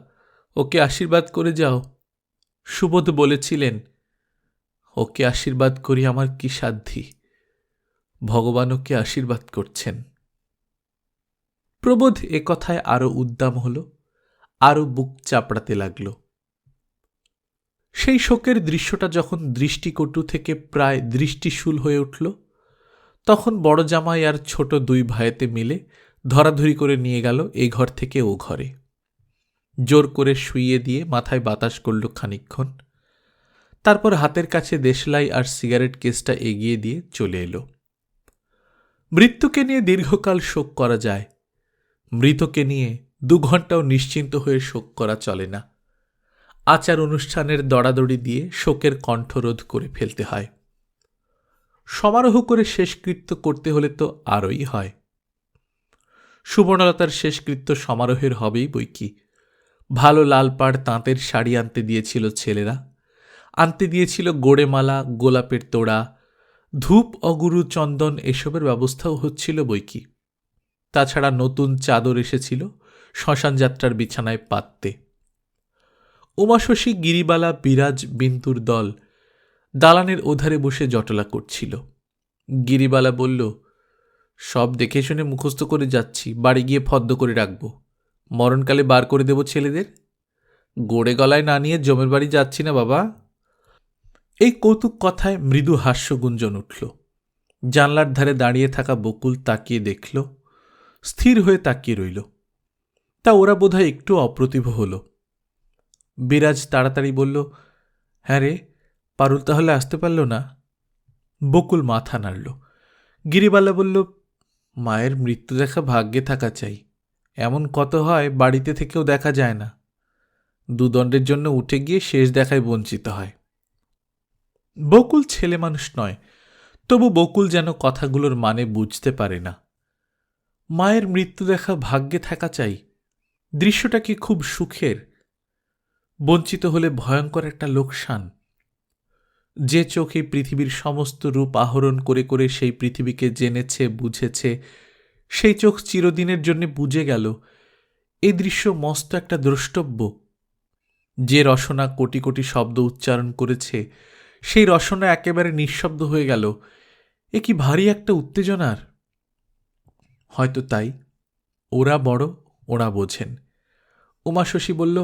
ওকে আশীর্বাদ করে যাও। সুবোধ বলেছিলেন, ওকে আশীর্বাদ করি আমার কি সাধ্যি, ভগবান ওকে আশীর্বাদ করছেন। প্রবোধ এ কথায় আরো উদ্দাম হল, আরো বুক চাপড়াতে লাগল। সেই শোকের দৃশ্যটা যখন দৃষ্টিকটু থেকে প্রায় দৃষ্টিশূল হয়ে উঠল, তখন বড় জামাই আর ছোট দুই ভাইতে মিলে ধরাধরি করে নিয়ে গেল এই ঘর থেকে ও ঘরে। জোর করে শুইয়ে দিয়ে মাথায় বাতাস করল খানিকক্ষণ। তারপর হাতের কাছে দেশলাই আর সিগারেট কেসটা এগিয়ে দিয়ে চলে এলো। মৃত্যুকে নিয়ে দীর্ঘকাল শোক করা যায়, মৃতকে নিয়ে 2 ঘন্টাও নিশ্চিন্ত হয়ে শোক করা চলে না। আচার অনুষ্ঠানের দড়াদড়ি দিয়ে শোকের কণ্ঠরোধ করে ফেলতে হয়। সমারোহ করে শেষকৃত্য করতে হলে তো আরই হয়। সুবর্ণলতার শেষকৃত্য সমারোহের হবেই বই কি। ভালো লাল পাড় তাঁতের শাড়ি আনতে দিয়েছিল ছেলেরা, আনতে দিয়েছিল গোড়েমালা, গোলাপের তোড়া, ধূপ, অগুরু, চন্দন, এসবের ব্যবস্থাও হচ্ছিল বই কি। তাছাড়া নতুন চাদর এসেছিল শ্মশান যাত্রার বিছানায় পাততে। উমাশশী, গিরিবালা, বিরাজ, বিন্তুর দল দালানের ওধারে বসে জটলা করছিল। গিরিবালা বলল, সব দেখে শুনে মুখস্থ করে যাচ্ছি, বাড়ি গিয়ে ফদ্দ করে রাখব, মরণকালে বার করে দেব ছেলেদের। গোড়ে গলায় না নিয়ে জমের বাড়ি যাচ্ছি না বাবা। এই কৌতুক কথায় মৃদু হাস্যগুঞ্জন উঠল। জানলার ধারে দাঁড়িয়ে থাকা বকুল তাকিয়ে দেখল, স্থির হয়ে তাকিয়ে রইল। তা ওরা বোধহয় একটু অপ্রতিভ হল। বিরাজ তাড়াতাড়ি বলল, হ্যাঁ রে, পারুল তাহলে আসতে পারল না? বকুল মাথা নাড়ল। গিরিবালা বলল, মায়ের মৃত্যু দেখা ভাগ্যে থাকা চাই, এমন কত হয় বাড়িতে থেকেও দেখা যায় না, দুদণ্ডের জন্য উঠে গিয়ে শেষ দেখায় বঞ্চিত হয়। বকুল ছেলে মানুষ নয়, তবু বকুল যেন কথাগুলোর মানে বুঝতে পারে না। মায়ের মৃত্যু দেখা ভাগ্যে থাকা চাই, দৃশ্যটা কি খুব সুখের? বঞ্চিত হলে ভয়ঙ্কর একটা লোকসান। যে চোখ এই পৃথিবীর সমস্ত রূপ আহরণ করে করে সেই পৃথিবীকে জেনেছে, বুঝেছে, সেই চোখ চিরদিনের জন্য বুঝে গেল এই দৃশ্য মস্ত একটা দ্রষ্টব্য। যে রসনা কোটি কোটি শব্দ উচ্চারণ করেছে, সেই রসনা একেবারে নিঃশব্দ হয়ে গেল। এ কি ভারী একটা উত্তেজনার। হয়তো তাই ওরা বড়, ওরা বোঝেন। উমাশশী বলল,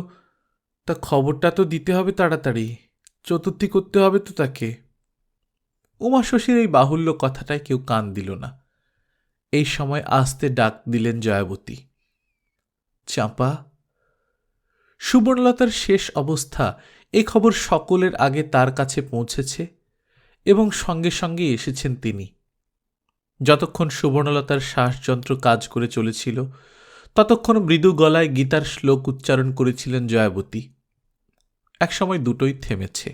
তা খবরটা তো দিতে হবে তাড়াতাড়ি, চতুর্থী করতে হবে তো তাকে। উমাশশীর এই বাহুল্য কথাটায় কেউ কান দিল না। এই সময় আস্তে ডাক দিলেন জয়াবতী, চাঁপা। সুবর্ণলতার শেষ অবস্থা এই খবর সকলের আগে তার কাছে পৌঁছেছে এবং সঙ্গে সঙ্গে এসেছেন তিনি। যতক্ষণ সুবর্ণলতার শ্বাসযন্ত্র কাজ করে চলেছিল, ততক্ষণ মৃদু গলায় গীতার শ্লোক উচ্চারণ করেছিলেন জয়াবতী। একসময় দুটোই থেমেছে।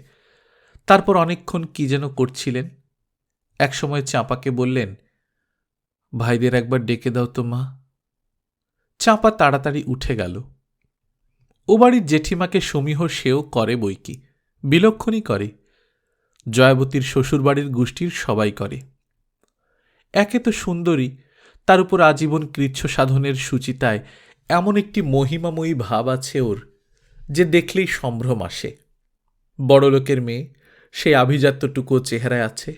তারপর অনেকক্ষণ কি যেন করছিলেন। একসময় চাঁপাকে বললেন, ভাইদের একবার ডেকে দাও তো মা। চাঁপা তাড়াতাড়ি উঠে গেল। ও বাড়ির জেঠিমাকে সমীহ সেও করে বইকি, বিলক্ষণই করে। জয়াবতীর শ্বশুরবাড়ির গোষ্ঠীর সবাই করে। একে তো সুন্দরী, তার উপর আজীবন কৃচ্ছ সাধনের সুচিতায় এমন একটি মহিমাময়ী ভাব আছে ওর, যে দেখলেই সম্ভ্রম আসে। বড়লোকের মেয়ে, সেই আভিজাত্যটুকুও চেহারায় আছে।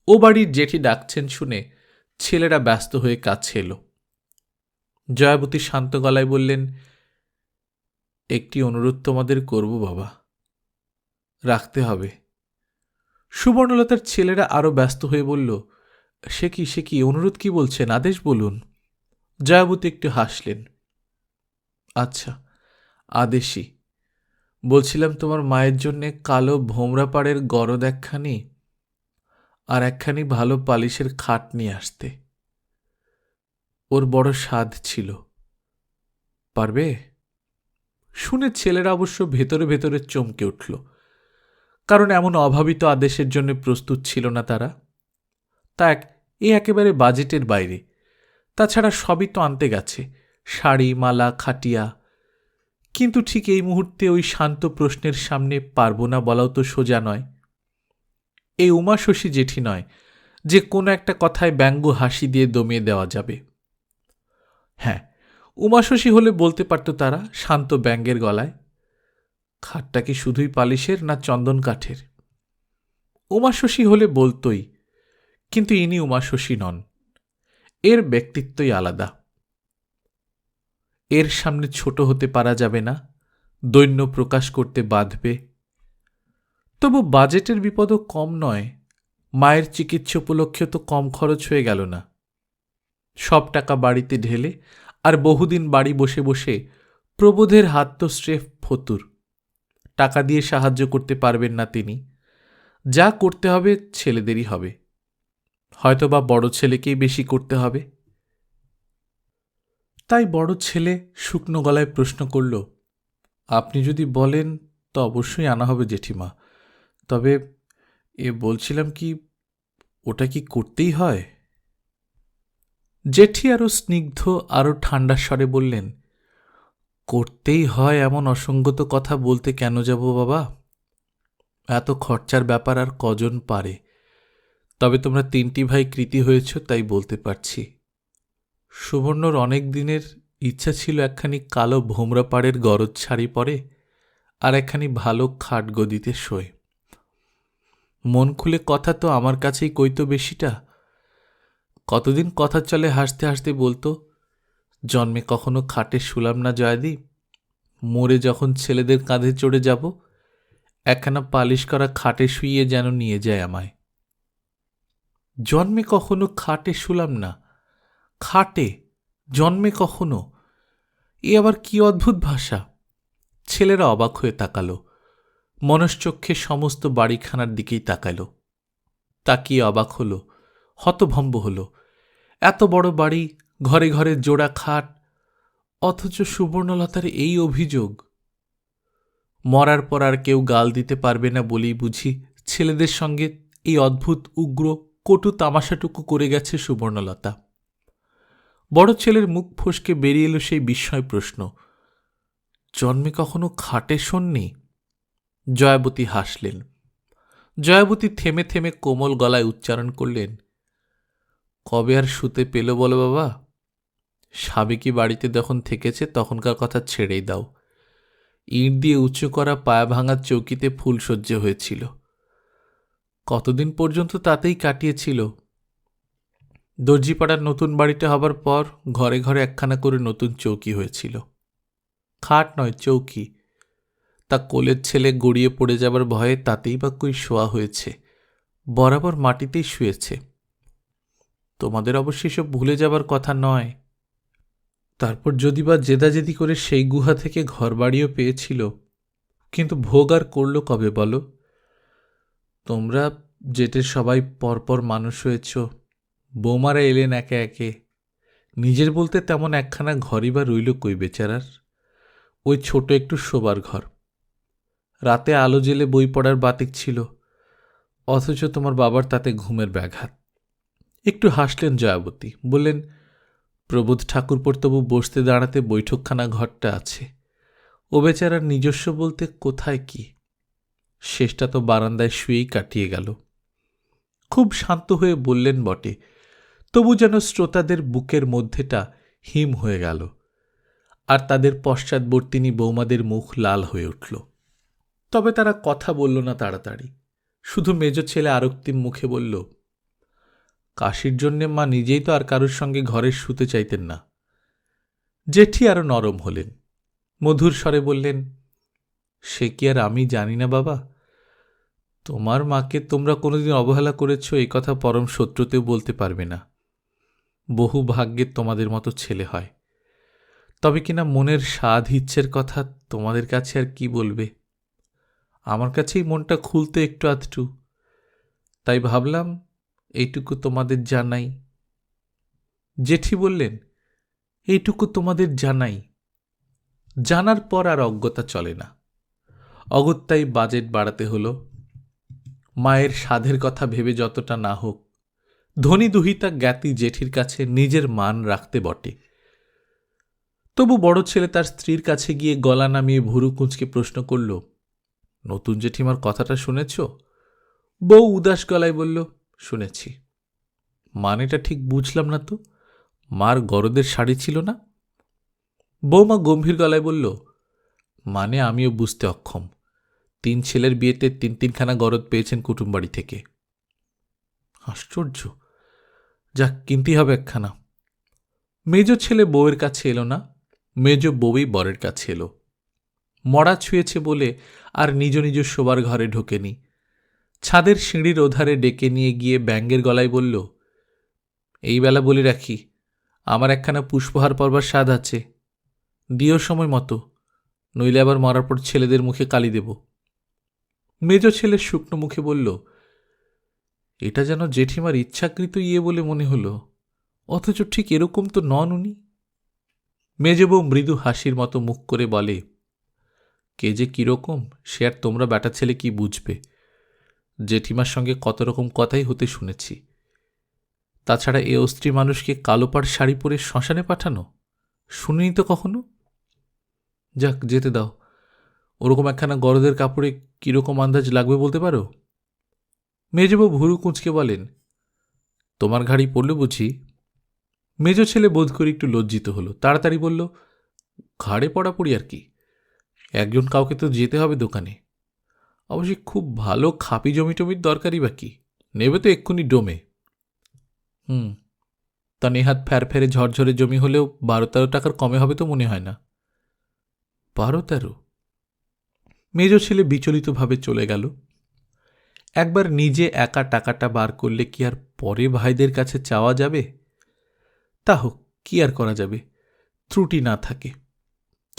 ও বাড়ির জেঠি ডাকছেন শুনে ছেলেরা ব্যস্ত হয়ে কাছে এলো। জয়াবতী শান্ত গলায় বললেন, একটি অনুরোধ তোমাদের করব বাবা, রাখতে হবে। সুবর্ণলতার ছেলেরা আরো ব্যস্ত হয়ে বলল, সে কি অনুরোধ কি বলছেন, আদেশ বলুন। জয়াবতী একটু হাসলেন। আচ্ছা, আদেশই। বলছিলাম তোমার মায়ের জন্যে কালো ভোমরাপাড়ের গরদ একখানি আর একখানি ভালো পালিশের খাট নিয়ে আসতে। ওর বড় সাধ ছিল, পারবে? শুনে ছেলেরা অবশ্য ভেতরে ভেতরে চমকে উঠল, কারণ এমন অভাবিত আদেশের জন্য প্রস্তুত ছিল না তারা। এ একেবারে বাজেটের বাইরে। তাছাড়া সবই তো আনতে গেছে, শাড়ি, মালা, খাটিয়া। কিন্তু ঠিক এই মুহূর্তে ওই শান্ত প্রশ্নের সামনে পারব না বলাও তো সোজা নয়। এই উমাশশী জেঠি নয় যে কোনো একটা কথায় ব্যঙ্গ হাসি দিয়ে দমিয়ে দেওয়া যাবে। হ্যাঁ, উমাশশী হলে বলতে পারত তারা শান্ত ব্যঙ্গের গলায়, খাটটা কি শুধুই পালিশের না চন্দন কাঠের? উমাশশী হলে বলতই, কিন্তু ইনি উমাশশী নন। এর ব্যক্তিত্বই আলাদা। এর সামনে ছোট হতে পারা যাবে না, দৈন্য প্রকাশ করতে বাধবে। তবু বাজেটের বিপদও কম নয়। মায়ের চিকিৎসা উপলক্ষে তো কম খরচ হয়ে গেল না। সব টাকা বাড়িতে ঢেলে আর বহুদিন বাড়ি বসে বসে প্রবোধের হাত তো স্রেফ ফতুর। টাকা দিয়ে সাহায্য করতে পারবেন না তিনি। যা করতে হবে ছেলেদেরই হবে, হয়তোবা বড় ছেলেকেই বেশি করতে হবে। তাই বড় ছেলে শুকনো গলায় প্রশ্ন করল, আপনি যদি বলেন তো অবশ্যই আনা হবে জেঠিমা। তবে বলছিলাম কি, ওটা কি করতেই হয়? জেঠি আরো স্নিগ্ধ, আরো ঠান্ডা স্বরে বললেন, করতেই হয় এমন অসঙ্গত কথা বলতে কেন যাব বাবা? এত খরচার ব্যাপার আর কজন পারে? তবে তোমরা তিনটি ভাই কৃতী হয়েছ, তাই বলতে পারছি। সুবর্ণর অনেক দিনের ইচ্ছা ছিল একখানি কালো ভোমরাপাড়ের গরদ শাড়ি পরে আর একখানি ভালো খাট গদিতে শোয়। মন খুলে কথা তো আমার কাছেই কইতো বেশিটা। কতদিন কথা চলে হাসতে হাসতে বলতো, জন্মে কখনো খাটে শুলাম না জয়াদি, মরে যখন ছেলেদের কাঁধে চড়ে যাব একখানা পালিশ করা খাটে শুইয়ে যেন নিয়ে যায় আমায়। জন্মে কখনো খাটে শুলাম না, খাটে জন্মে কখনো? এ আবার কি অদ্ভুত ভাষা! ছেলেরা অবাক হয়ে তাকালো, মনশ্চক্ষে সমস্ত বাড়িখানার দিকেই তাকাল। তাকিয়ে অবাক হল, হতভম্ব হল। এত বড় বাড়ি, ঘরে ঘরে জোড়া খাট, অথচ সুবর্ণলতার এই অভিযোগ। মরার পর আর কেউ গাল দিতে পারবে না বলেই বুঝি ছেলেদের সঙ্গে এই অদ্ভুত উগ্র কটু তামাশাটুকু করে গেছে সুবর্ণলতা। বড় ছেলের মুখ ফসকে বেরিয়ে এলো সেই বিস্ময় প্রশ্ন, জন্মে কখনো খাটে শোননি? জয়াবতী হাসলেন। জয়াবতী থেমে থেমে কোমল গলায় উচ্চারণ করলেন, কবে আর শুতে পেল বলো বাবা? সাবেকি বাড়িতে যখন থেকেছে তখনকার কথা ছেড়েই দাও। ইট দিয়ে উঁচু করা পায়া ভাঙার চৌকিতে ফুলসজ্জে হয়েছিল, কতদিন পর্যন্ত তাতেই কাটিয়েছিল। দর্জিপাড়ার নতুন বাড়িতে হবার পর ঘরে ঘরে একখানা করে নতুন চৌকি হয়েছিল। খাট নয়, চৌকি। তা কোলের ছেলে গড়িয়ে পড়ে যাবার ভয়ে তাতেই বা কই শোয়া হয়েছে, বরাবর মাটিতেই শুয়েছে। তোমাদের অবশ্য সব ভুলে যাবার কথা নয়। তারপর যদি বা জেদাজেদি করে সেই গুহা থেকে ঘরবাড়িও পেয়েছিল, কিন্তু ভোগ আর করল কবে বলো? তোমরা জেটের সবাই পরপর মানুষ হয়েছ, বৌমারা এলেন একে একে, নিজের বলতে তেমন একখানা ঘরই বা রইল কই বেচারার? ওই ছোট একটু শোবার ঘর। রাতে আলো জেলে বই পড়ার বাতিক ছিল, অথচ তোমার বাবার তাতে ঘুমের ব্যাঘাত। একটু হাসলেন জয়াবতী, বললেন, প্রবোধ ঠাকুরপোর তবু বসতে দাঁড়াতে বৈঠকখানা ঘরটা আছে। ও বেচারার নিজস্ব বলতে কোথায় কি, শেষটা তো বারান্দায় শুয়েই কাটিয়ে গেল। খুব শান্ত হয়ে বললেন বটে, তবু যেন শ্রোতাদের বুকের মধ্যেটা হিম হয়ে গেল, আর তাদের পশ্চাৎবর্তিনী বৌমাদের মুখ লাল হয়ে উঠল। তবে তারা কথা বলল না তাড়াতাড়ি, শুধু মেজ ছেলে আরক্তিম মুখে বলল, কাশির জন্যে মা নিজেই তো আর কারোর সঙ্গে ঘরে শুতে চাইতেন না। জেঠি আরো নরম হলেন, মধুর স্বরে বললেন, সে কি আর আমি জানি না বাবা? তোমার মাকে তোমরা কোনোদিন অবহেলা করেছ এই কথা পরম শত্রুতেও বলতে পারবে না। বহু ভাগ্যের তোমাদের মতো ছেলে হয়, তবে কিনা মনের স্বাদ ইচ্ছের কথা তোমাদের কাছে আর কি বলবে। আমার কাছেই মনটা খুলতে একটু আধটু, তাই ভাবলাম এইটুকু তোমাদের জানাই। জেঠি বললেন, এইটুকু তোমাদের জানাই। জানার পর আর অজ্ঞতা চলে না, অগত্যাই বাজেট বাড়াতে হলো। মায়ের সাধের কথা ভেবে যতটা না হোক, ধনী দুহিতা জ্ঞাতি জেঠির কাছে নিজের মান রাখতে বটে। তবু বড় ছেলে তার স্ত্রীর কাছে গিয়ে গলা নামিয়ে ভুরু কুঁচকে প্রশ্ন করল, নতুন জেঠিমার কথাটা শুনেছ? বউ উদাস গলায় বলল, শুনেছি। মানেটা ঠিক বুঝলাম না তো, মার গরদের শাড়ি ছিল না? বৌমা গম্ভীর গলায় বলল, মানে আমিও বুঝতে অক্ষম। 3 ছেলের বিয়েতে 3-3খানা গরদ পেয়েছেন কুটুমবাড়ি থেকে। আশ্চর্য, যাক, কিনতেই হবে একখানা। মেজ ছেলে বউয়ের কাছে এলো না, মেজ বউই বরের কাছে এলো। মরা ছুঁয়েছে বলে আর নিজ নিজ শোবার ঘরে ঢোকেনি। ছাদের সিঁড়ির ওধারে ডেকে নিয়ে গিয়ে ব্যঙ্গের গলায় বলল, এই বেলা বলে রাখি, আমার একখানা পুষ্পহার পরবার স্বাদ আছে, দিও সময় মতো, নইলে আবার মরার পর ছেলেদের মুখে কালি দেব। মেজ ছেলে শুকনো মুখে বলল, এটা যেন জেঠিমার ইচ্ছাকৃত ইয়ে বলে মনে হলো, অথচ ঠিক এরকম তো নন উনি। মেজ বউ মৃদু হাসির মতো মুখ করে বলে, কে যে কিরকম সে আর তোমরা বেটা ছেলে কি বুঝবে। জেঠিমার সঙ্গে কত রকম কথাই হতে শুনেছি। তাছাড়া এ অস্ত্রী মানুষকে কালো পাড় শাড়ি পরে শ্মশানে পাঠানো শুনিনি তো কখনো। যাক, যেতে দাও। ওরকম একখানা গরদের কাপড়ে কিরকম আন্দাজ লাগবে বলতে পারো? মেজবউ ভুরু কুঁচকে বলেন, তোমার ঘাড়ি পড়ল বুঝি? মেজ ছেলে বোধ করে একটু লজ্জিত হলো, তাড়াতাড়ি বলল, ঘাড়ে পড়া পড়ি আর কি, একজন কাউকে তো যেতে হবে দোকানে। অবশ্যই খুব ভালো খাপি জমি টমির দরকারই বা কি, নেবে তো এক্ষুনি ডোমে। তা নেহাত ফ্যারফেরে ঝরঝরে জমি হলেও 12-13 টাকার কমে হবে তো মনে হয় না। 12-13? মেজ ছেলে বিচলিতভাবে চলে গেল। একবার নিজে একা টাকাটা বার করলে কি আর পরে ভাইদের কাছে চাওয়া যাবে? তা হোক, কি আর করা যাবে, ত্রুটি না থাকে,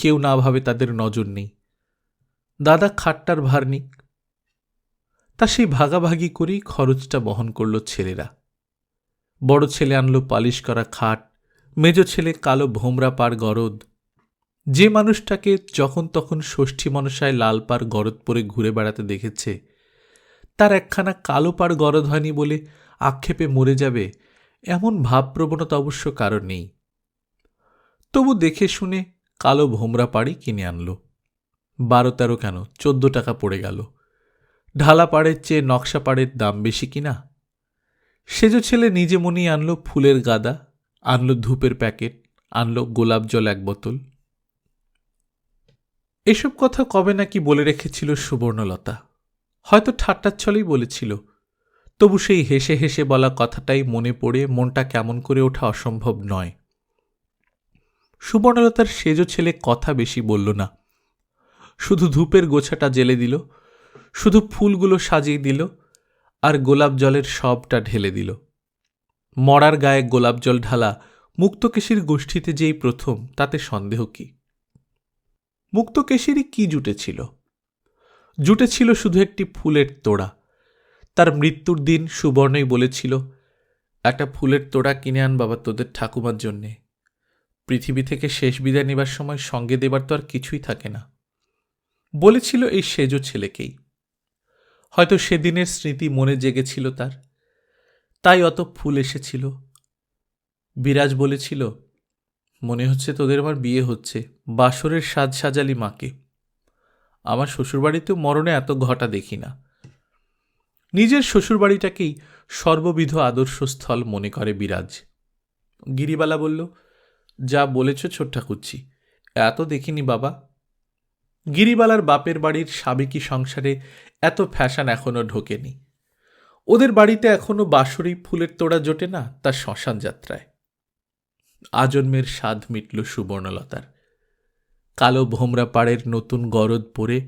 কেউ না ভাবে তাদের নজর নেই। দাদা খাটটার ভার নিক। তা সেই ভাগাভাগি করেই খরচটা বহন করল ছেলেরা। বড় ছেলে আনলো পালিশ করা খাট, মেজ ছেলে কালো ভোমরা পাড় গরদ। যে মানুষটাকে যখন তখন ষষ্ঠী মনসায় লাল পাড় গরদ পরে ঘুরে বেড়াতে দেখেছে, তার একখানা কালো পাড় গরদ হয়নি বলে আক্ষেপে মরে যাবে এমন ভাবপ্রবণতা অবশ্য কারো নেই। তবু দেখে শুনে কালো ভোমরা পাড়ই কিনে আনলো। 12-13 কেন, 14 টাকা পড়ে গেল। ঢালা পাড়ের চেয়ে নকশা পাড়ের দাম বেশি কিনা। সেজ ছেলে নিজে মনেই আনলো ফুলের গাদা, আনলো ধূপের প্যাকেট, আনলো গোলাপ জল 1 বোতল। এসব কথা কবে নাকি বলে রেখেছিল সুবর্ণলতা, হয়তো ঠাট্টার ছলেই বলেছিল, তবু সেই হেসে হেসে বলা কথাটাই মনে পড়ে মনটা কেমন করে ওঠা অসম্ভব নয়। সুবর্ণলতার সেজ ছেলে কথা বেশি বলল না, শুধু ধূপের গোছাটা জেলে দিল, শুধু ফুলগুলো সাজিয়ে দিল, আর গোলাপ জলের সবটা ঢেলে দিল। মরার গায়ে গোলাপ জল ঢালা মুক্তকেশীর গোষ্ঠীতে যেই প্রথম, তাতে সন্দেহ কি? মুক্তকেশীরই কি জুটেছিল? জুটেছিল শুধু একটি ফুলের তোড়া। তার মৃত্যুর দিন সুবর্ণই বলেছিল, একটা ফুলের তোড়া কিনে আন বাবা তোদের ঠাকুমার জন্যে, পৃথিবী থেকে শেষ বিদায় নেবার সময় সঙ্গে দেবার তো আর কিছুই থাকে না। বলেছিল এই সেজ ছেলেকেই। হয়তো সেদিনের স্মৃতি মনে জেগেছিল তার, তাই অত ফুল এসেছিল। বিরাজ বলেছিল, মনে হচ্ছে তোদের আমার বিয়ে হচ্ছে, বাসরের সাজ সাজালি মাকে। আমার শ্বশুরবাড়িতেও মরণে এত ঘটা দেখি না। নিজের শ্বশুরবাড়িটাকেই সর্ববিধ আদর্শস্থল মনে করে বিরাজ। গিরিবালা বলল, যা বলেছ ছোট্টাকুচ্ছি, এত দেখিনি বাবা। গিরিবালার বাপের বাড়ির সাবেকি সংসারে এত ফ্যাশন এখনো ঢোকেনি। ওদের বাড়িতে এখনো বাঁশরি ফুলের তোড়া জোটে না তার শ্মশান যাত্রায়। আজন্মের স্বাদ মিটল সুবর্ণলতার। কালো ভোমরা পাড়ের নতুন গরদ পরে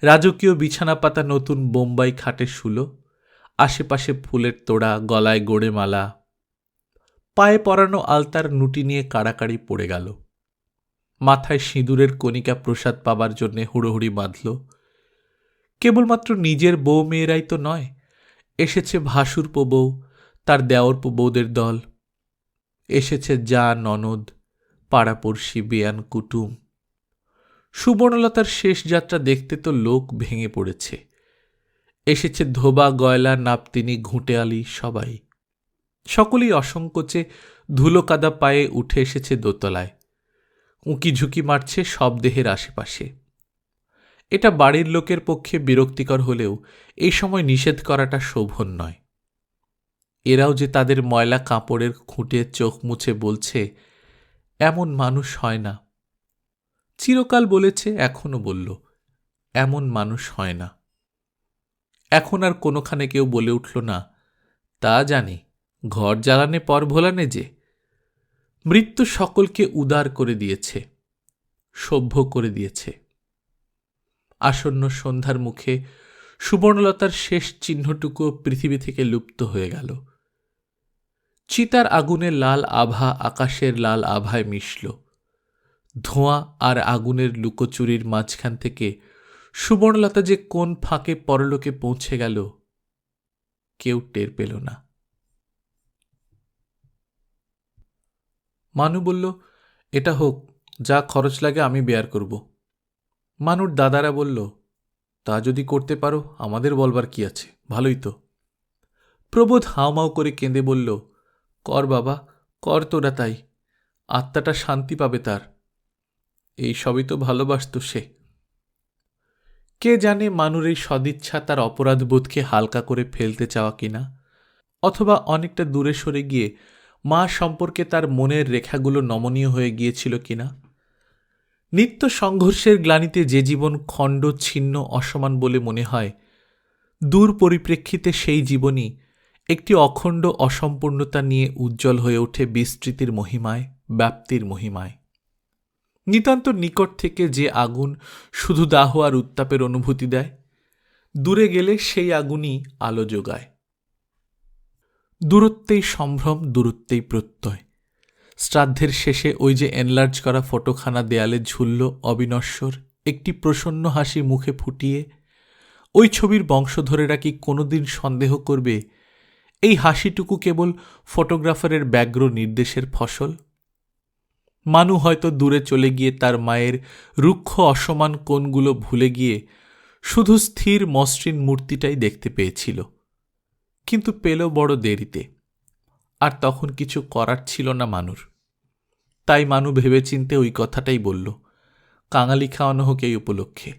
রাজকীয় বিছানা পাতা নতুন বোম্বাই খাটে শুলো, আশেপাশে ফুলের তোড়া, গলায় গোড়ে মালা, পায়ে পরানো আলতার নুটি নিয়ে কাড়াকাড়ি পড়ে গেল। মাথায় সিঁদুরের কণিকা প্রসাদ পাবার জন্যে হুড়োহুড়ি বাঁধল। কেবলমাত্র নিজের বউ মেয়েরাই তো নয়, এসেছে ভাসুরপো বউ, তার দেওরপো বউদের দল, এসেছে যা ননদ, পাড়াপড়শি, বেয়ান কুটুম। সুবর্ণলতার শেষ যাত্রা দেখতে তো লোক ভেঙে পড়েছে। এসেছে ধোবা, গয়লা, নাপতিনি, ঘুঁটেয়ালি, সবাই। সকলেই অসংকোচে ধুলো কাদা পায়ে উঠে এসেছে দোতলায়, উঁকি ঝুঁকি মারছে সব দেহের আশেপাশে। এটা বাড়ির লোকের পক্ষে বিরক্তিকর হলেও এই সময় নিষেধ করাটা শোভন নয়। এরাও যে তাদের ময়লা কাপড়ের খুঁটে চোখ মুছে বলছে, এমন মানুষ হয় না। চিরকাল বলেছে, এখনো বলল, এমন মানুষ হয় না। এখন আর কোনোখানে কেউ বলে উঠল না, তা জানি, ঘর জ্বালানে পর ভোলানে যে। মৃত্যু সকলকে উদার করে দিয়েছে, সভ্য করে দিয়েছে। আসন্ন সন্ধ্যার মুখে সুবর্ণলতার শেষ চিহ্নটুকু পৃথিবী থেকে লুপ্ত হয়ে গেল। চিতার আগুনের লাল আভা আকাশের লাল আভায় মিশল। ধোঁয়া আর আগুনের লুকোচুরির মাঝখান থেকে সুবর্ণলতা যে কোন ফাঁকে পরলোকে পৌঁছে গেল, কেউ টের পেল না। মানু বলল, এটা হোক, যা খরচ লাগে আমি বেয়ার করব। মানুর দাদারা বলল, তা যদি করতে পারো আমাদের বলবার কি আছে, ভালোই তো। প্রবোধ হাউমাউ করে কেঁদে বলল, কর বাবা, কর তোরা, তাই আত্মাটা শান্তি পাবে তার। এই সবই তো ভালোবাসত সে। কে জানে মানুর এই সদিচ্ছা তার অপরাধবোধকে হালকা করে ফেলতে চাওয়া কিনা, অথবা অনেকটা দূরে সরে গিয়ে মা সম্পর্কে তার মনের রেখাগুলো নমনীয় হয়ে গিয়েছিল কিনা। নিত্য সংঘর্ষের গ্লানিতে যে জীবন খণ্ড ছিন্ন অসমান বলে মনে হয়, দূর পরিপ্রেক্ষিতে সেই জীবনই একটি অখণ্ড অসম্পূর্ণতা নিয়ে উজ্জ্বল হয়ে ওঠে বিস্তৃতির মহিমায়, ব্যাপ্তির মহিমায়। নিতান্ত নিকট থেকে যে আগুন শুধু দাহ আর উত্তাপের অনুভূতি দেয়, দূরে গেলে সেই আগুনই আলো যোগায়। দূরত্বেই সম্ভ্রম, দূরত্বেই প্রত্যয়। শ্রাদ্ধের শেষে ওই যে এনলার্জ করা ফটোখানা দেয়ালে ঝুলল অবিনশ্বর একটি প্রসন্ন হাসি মুখে ফুটিয়ে, ওই ছবির বংশধরেরা কি কোনোদিন সন্দেহ করবে এই হাসিটুকু কেবল ফটোগ্রাফারের ব্যগ্র নির্দেশের ফসল? মানু হয়তো দূরে চলে গিয়ে তার মায়ের রুক্ষ অসমান কোণগুলো ভুলে গিয়ে শুধু স্থির মসৃণ মূর্তিটাই দেখতে পেয়েছিল, কিন্তু পেল বড় দেরিতে। আর তখন কিছু করার ছিল না মানুর। তাই মানু ভেবেচিন্তে ওই কথাটাই বলল, কাঙালি খাওয়ানো হোক এই উপলক্ষে,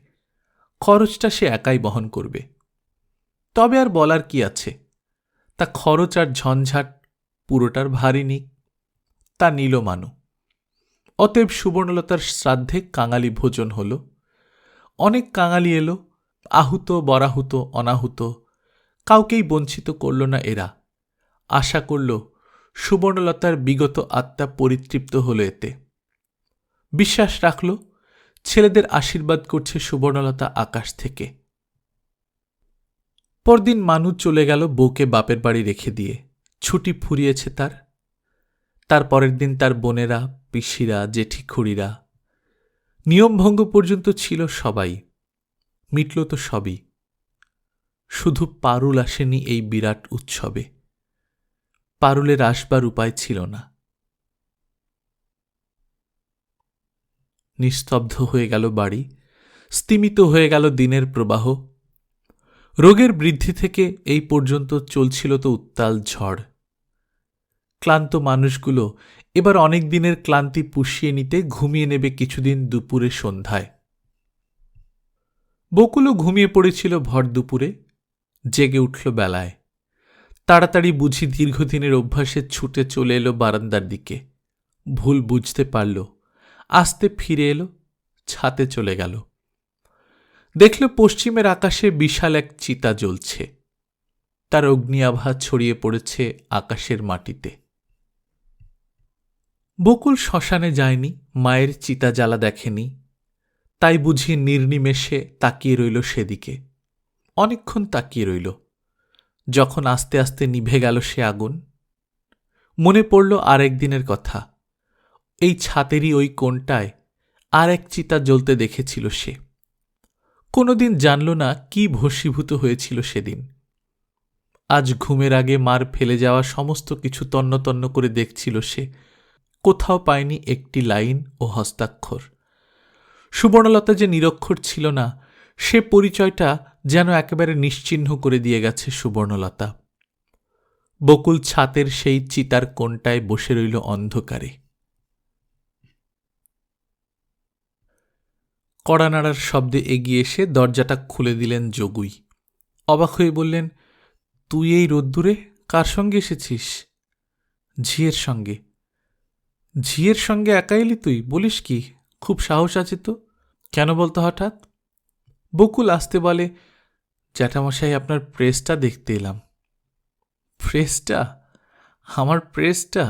খরচটা সে একাই বহন করবে। তবে আর বলার কি আছে, তা খরচ আর ঝঞ্ঝাট পুরোটার ভারী নিক। তা নিল মানু। অতএব সুবর্ণলতার শ্রাদ্ধে কাঙালি ভোজন হল। অনেক কাঙালি এলো, আহুত, বরাহুত, অনাহুত, কাউকেই বঞ্চিত করল না এরা। আশা করল সুবর্ণলতার বিগত আত্মা পরিতৃপ্ত হল এতে। বিশ্বাস রাখল ছেলেদের আশীর্বাদ করছে সুবর্ণলতা আকাশ থেকে। পরদিন মানু চলে গেল বউকে বাপের বাড়ি রেখে দিয়ে। ছুটি ফুরিয়েছে তার। তার পরের দিন তার বোনেরা, পিসিরা, জেঠি খুড়িরা, নিয়মভঙ্গ পর্যন্ত ছিল সবাই। মিটল তো সবই। শুধু পারুল আসেনি এই বিরাট উৎসবে। পারুলের আসবার উপায় ছিল না। নিস্তব্ধ হয়ে গেল বাড়ি। স্তিমিত হয়ে গেল দিনের প্রবাহ। রোগের বৃদ্ধি থেকে এই পর্যন্ত চলছিল তো উত্তাল ঝড়। ক্লান্ত মানুষগুলো এবার অনেক দিনের ক্লান্তি পুষিয়ে নিতে ঘুমিয়ে নেবে কিছুদিন দুপুরে সন্ধ্যায়। বকুলও ঘুমিয়ে পড়েছিল ভর দুপুরে, জেগে উঠল বেলায়। তাড়াতাড়ি বুঝি দীর্ঘদিনের অভ্যাসে ছুটে চলে এলো বারান্দার দিকে। ভুল বুঝতে পারল, আস্তে ফিরে এলো, ছাতে চলে গেল। দেখল পশ্চিমের আকাশে বিশাল এক চিতা জ্বলছে। তার অগ্নি আভা ছড়িয়ে পড়েছে আকাশের মাটিতে। বকুল শ্মশানে যায়নি, মায়ের চিতা জ্বালা দেখেনি, তাই বুঝি নির্নিমেষে তাকিয়ে রইল সেদিকে। অনেকক্ষণ তাকিয়ে রইল। যখন আস্তে আস্তে নিভে গেল সে আগুন, মনে পড়ল আর একদিনের কথা। এই ছাতেরই ওই কোণটায় আর এক চিতা জ্বলতে দেখেছিল সে। কোনোদিন জানল না কি ভস্মীভূত হয়েছিল সেদিন। আজ ঘুমের আগে মার ফেলে যাওয়া সমস্ত কিছু তন্ন তন্ন করে দেখছিল সে। কোথাও পায়নি একটি লাইন ও হস্তাক্ষর। সুবর্ণলতা যে নিরক্ষর ছিল না, সে পরিচয়টা যেন একেবারে নিশ্চিহ্ন করে দিয়ে গেছে সুবর্ণলতা। বকুল ছাতের সেই চিতার কোণটায় বসে রইল অন্ধকারে। কড়া নাড়ার শব্দে এগিয়ে এসে দরজাটা খুলে দিলেন যোগুই। অবাক হয়ে বললেন, তুই এই রোদ্দুরে কার সঙ্গে এসেছিস? ঝিয়ের সঙ্গে। ঝিয়ের সঙ্গে একা এলি তুই? বলিস কি, খুব সাহস আছে তো। কেন বলতো হঠাৎ? বকুল আসতে বলে, জ্যাঠামশাই আপনার প্রেসটা দেখতে এলাম। প্রেসটা? আমার প্রেসটা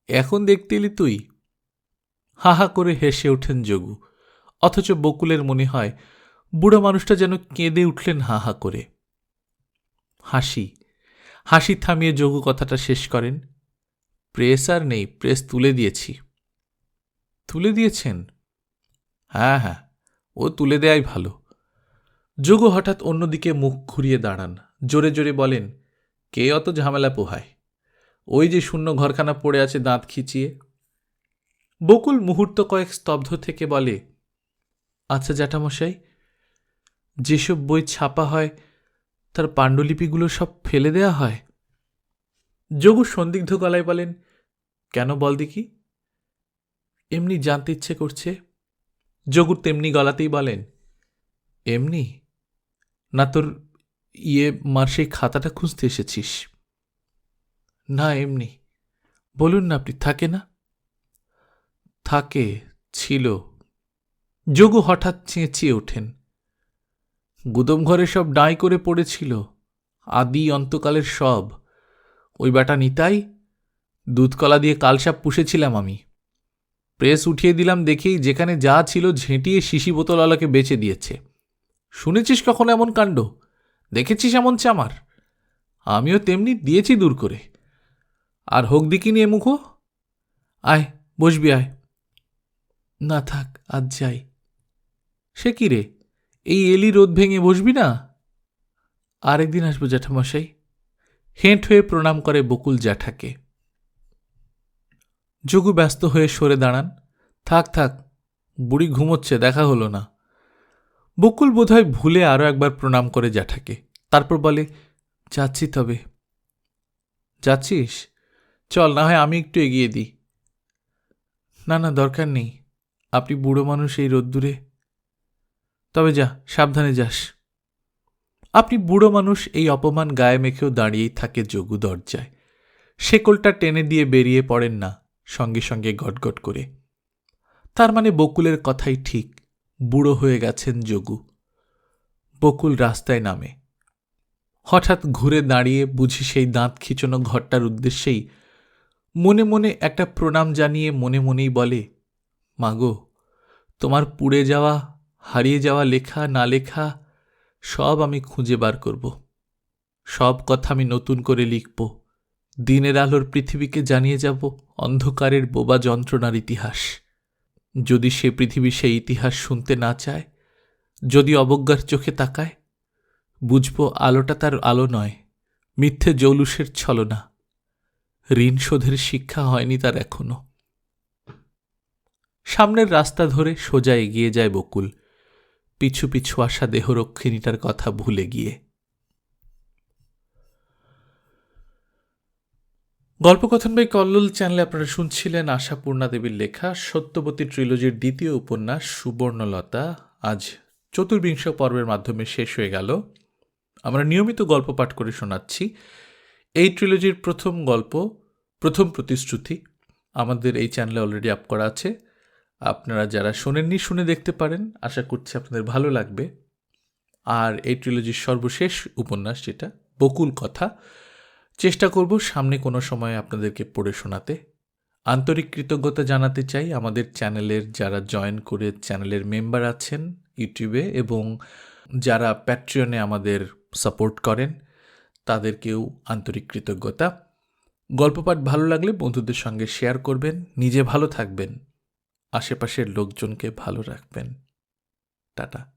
এখন দেখতে এলি তুই? হা হা করে হেসে ওঠেন যোগু। অথচ বকুলের মনে হয় বুড়ো মানুষটা যেন কেঁদে উঠলেন হা হা করে। হাসি থামিয়ে যোগু কথাটা শেষ করেন, প্রেস আর নেই, প্রেস তুলে দিয়েছি। তুলে দিয়েছেন? হ্যাঁ হ্যাঁ, ও তুলে দেয়াই ভালো। যোগু হঠাৎ অন্যদিকে মুখ ঘুরিয়ে দাঁড়ান, জোরে জোরে বলেন, কে অত ঝামেলা পোহায়? ওই যে শূন্য ঘরখানা পড়ে আছে দাঁত খিচিয়ে। বকুল মুহূর্ত কয়েক স্তব্ধ থেকে বলে, আচ্ছা জ্যাঠামশাই, যেসব বই ছাপা হয় তার পাণ্ডুলিপিগুলো সব ফেলে দেয়া হয়? যোগু সন্দিগ্ধ গলায় বলেন, কেন বল দেখি? এমনি জানতে ইচ্ছে করছে। যোগু তেমনি গলাতেই বলেন, এমনি না তোর মার সেই খাতাটা খুঁজতে এসেছিস? না এমনি। বলুন না আপনি, থাকে না? থাকে, ছিল। যোগু হঠাৎ চেঁচিয়ে ওঠেন, গুদম ঘরে সব ডাঁই করে পড়েছিল, আদি অন্তকালের সব। ওই বেটা নিতাই, দুধকলা দিয়ে কালসাপ পুষেছিলাম আমি। প্রেস উঠিয়ে দিলাম দেখেই যেখানে যা ছিল ঝেঁটিয়ে শিশি বোতলওয়ালাকে বেচে দিয়েছে। শুনেছিস কখনো এমন কাণ্ড? দেখেছিস এমন চামার? আমিও তেমনি দিয়েছি দূর করে। আর হোক দিকিনি এ মুখো। আয় বসবি, আয়। না থাক, আজ যাই। সে কি রে, এই এলি রোদ ভেঙে বসবি না? আরেকদিন আসবো জ্যাঠামশাই। হেঁট হয়ে প্রণাম করে বকুল জ্যাঠাকে। যোগু ব্যস্ত হয়ে সরে দাঁড়ান, থাক থাক, বুড়ি ঘুমোচ্ছে, দেখা হলো না। বকুল বোধহয় ভুলে আরও একবার প্রণাম করে জ্যাঠাকে, তারপর বলে, যাচ্ছি তবে। যাচ্ছিস? চল, না হয় আমি একটু এগিয়ে দিই। না না, দরকার নেই, আপনি বুড়ো মানুষ এই রোদ্দুরে। তবে যা, সাবধানে যাস। আপনি বুড়ো মানুষ এই অপমান গায়ে মেখেও দাঁড়িয়েই থাকে যোগু দরজায়। শেকলটা টেনে দিয়ে বেরিয়ে পড়েন না, সঙ্গে সঙ্গে গটগট করে। তার মানে বকুলের কথাই ঠিক, বুড়ো হয়ে গেছেন যোগু। বকুল রাস্তায় নামে। হঠাৎ ঘুরে দাঁড়িয়ে বুঝি সেই দাঁত খিচনো ঘরটার উদ্দেশ্যেই মনে মনে একটা প্রণাম জানিয়ে মনে মনেই বলে, মাগো, তোমার পুড়ে যাওয়া, হারিয়ে যাওয়া লেখা না লেখা সব আমি খুঁজে বার করব। সব কথা আমি নতুন করে লিখব। দিনের আলোর পৃথিবীকে জানিয়ে যাব অন্ধকারের বোবা যন্ত্রণার ইতিহাস। যদি সে পৃথিবী সেই ইতিহাস শুনতে না চায়, যদি অবজ্ঞার চোখে তাকায়, বুঝব আলোটা তার আলো নয়, মিথ্যে জৌলুসের ছলনা। ঋণ শোধের শিক্ষা হয়নি তার এখনো। সামনের রাস্তা ধরে সোজা এগিয়ে যায় বকুল। পিছু পিছু আসা দেহরক্ষিণীটার কথা ভুলে গিয়ে। গল্পকথন বাই কল্লোল চ্যানেলে আপনারা শুনছিলেন আশাপূর্ণা দেবীর লেখা সত্যবতী ট্রিলজির দ্বিতীয় উপন্যাস সুবর্ণলতা। আজ ৪র্বিংশ পর্বের মাধ্যমে শেষ হয়ে গেল। আমরা নিয়মিত গল্প পাঠ করে শোনাচ্ছি। এই ট্রিলজির প্রথম গল্প প্রথম প্রতিশ্রুতি আমাদের এই চ্যানেলে অলরেডি আপ করা আছে। আপনারা যারা শোনেননি শুনে দেখতে পারেন, আশা করছি আপনাদের ভালো লাগবে। আর এই ট্রিলজির সর্বশেষ উপন্যাস যেটা বকুল কথা, চেষ্টা করব সামনে কোনো সময় আপনাদেরকে পড়ে শোনাতে। আন্তরিক কৃতজ্ঞতা জানাতে চাই আমাদের চ্যানেলের যারা জয়েন করে চ্যানেলের মেম্বার আছেন ইউটিউবে, এবং যারা প্যাট্রিয়নে আমাদের সাপোর্ট করেন তাদেরকেও আন্তরিক কৃতজ্ঞতা। গল্পপাঠ ভালো লাগলে বন্ধুদের সঙ্গে শেয়ার করবেন, নিজে ভালো থাকবেন, আশেপাশের লোকজনকে ভালো রাখবেন। টাটা।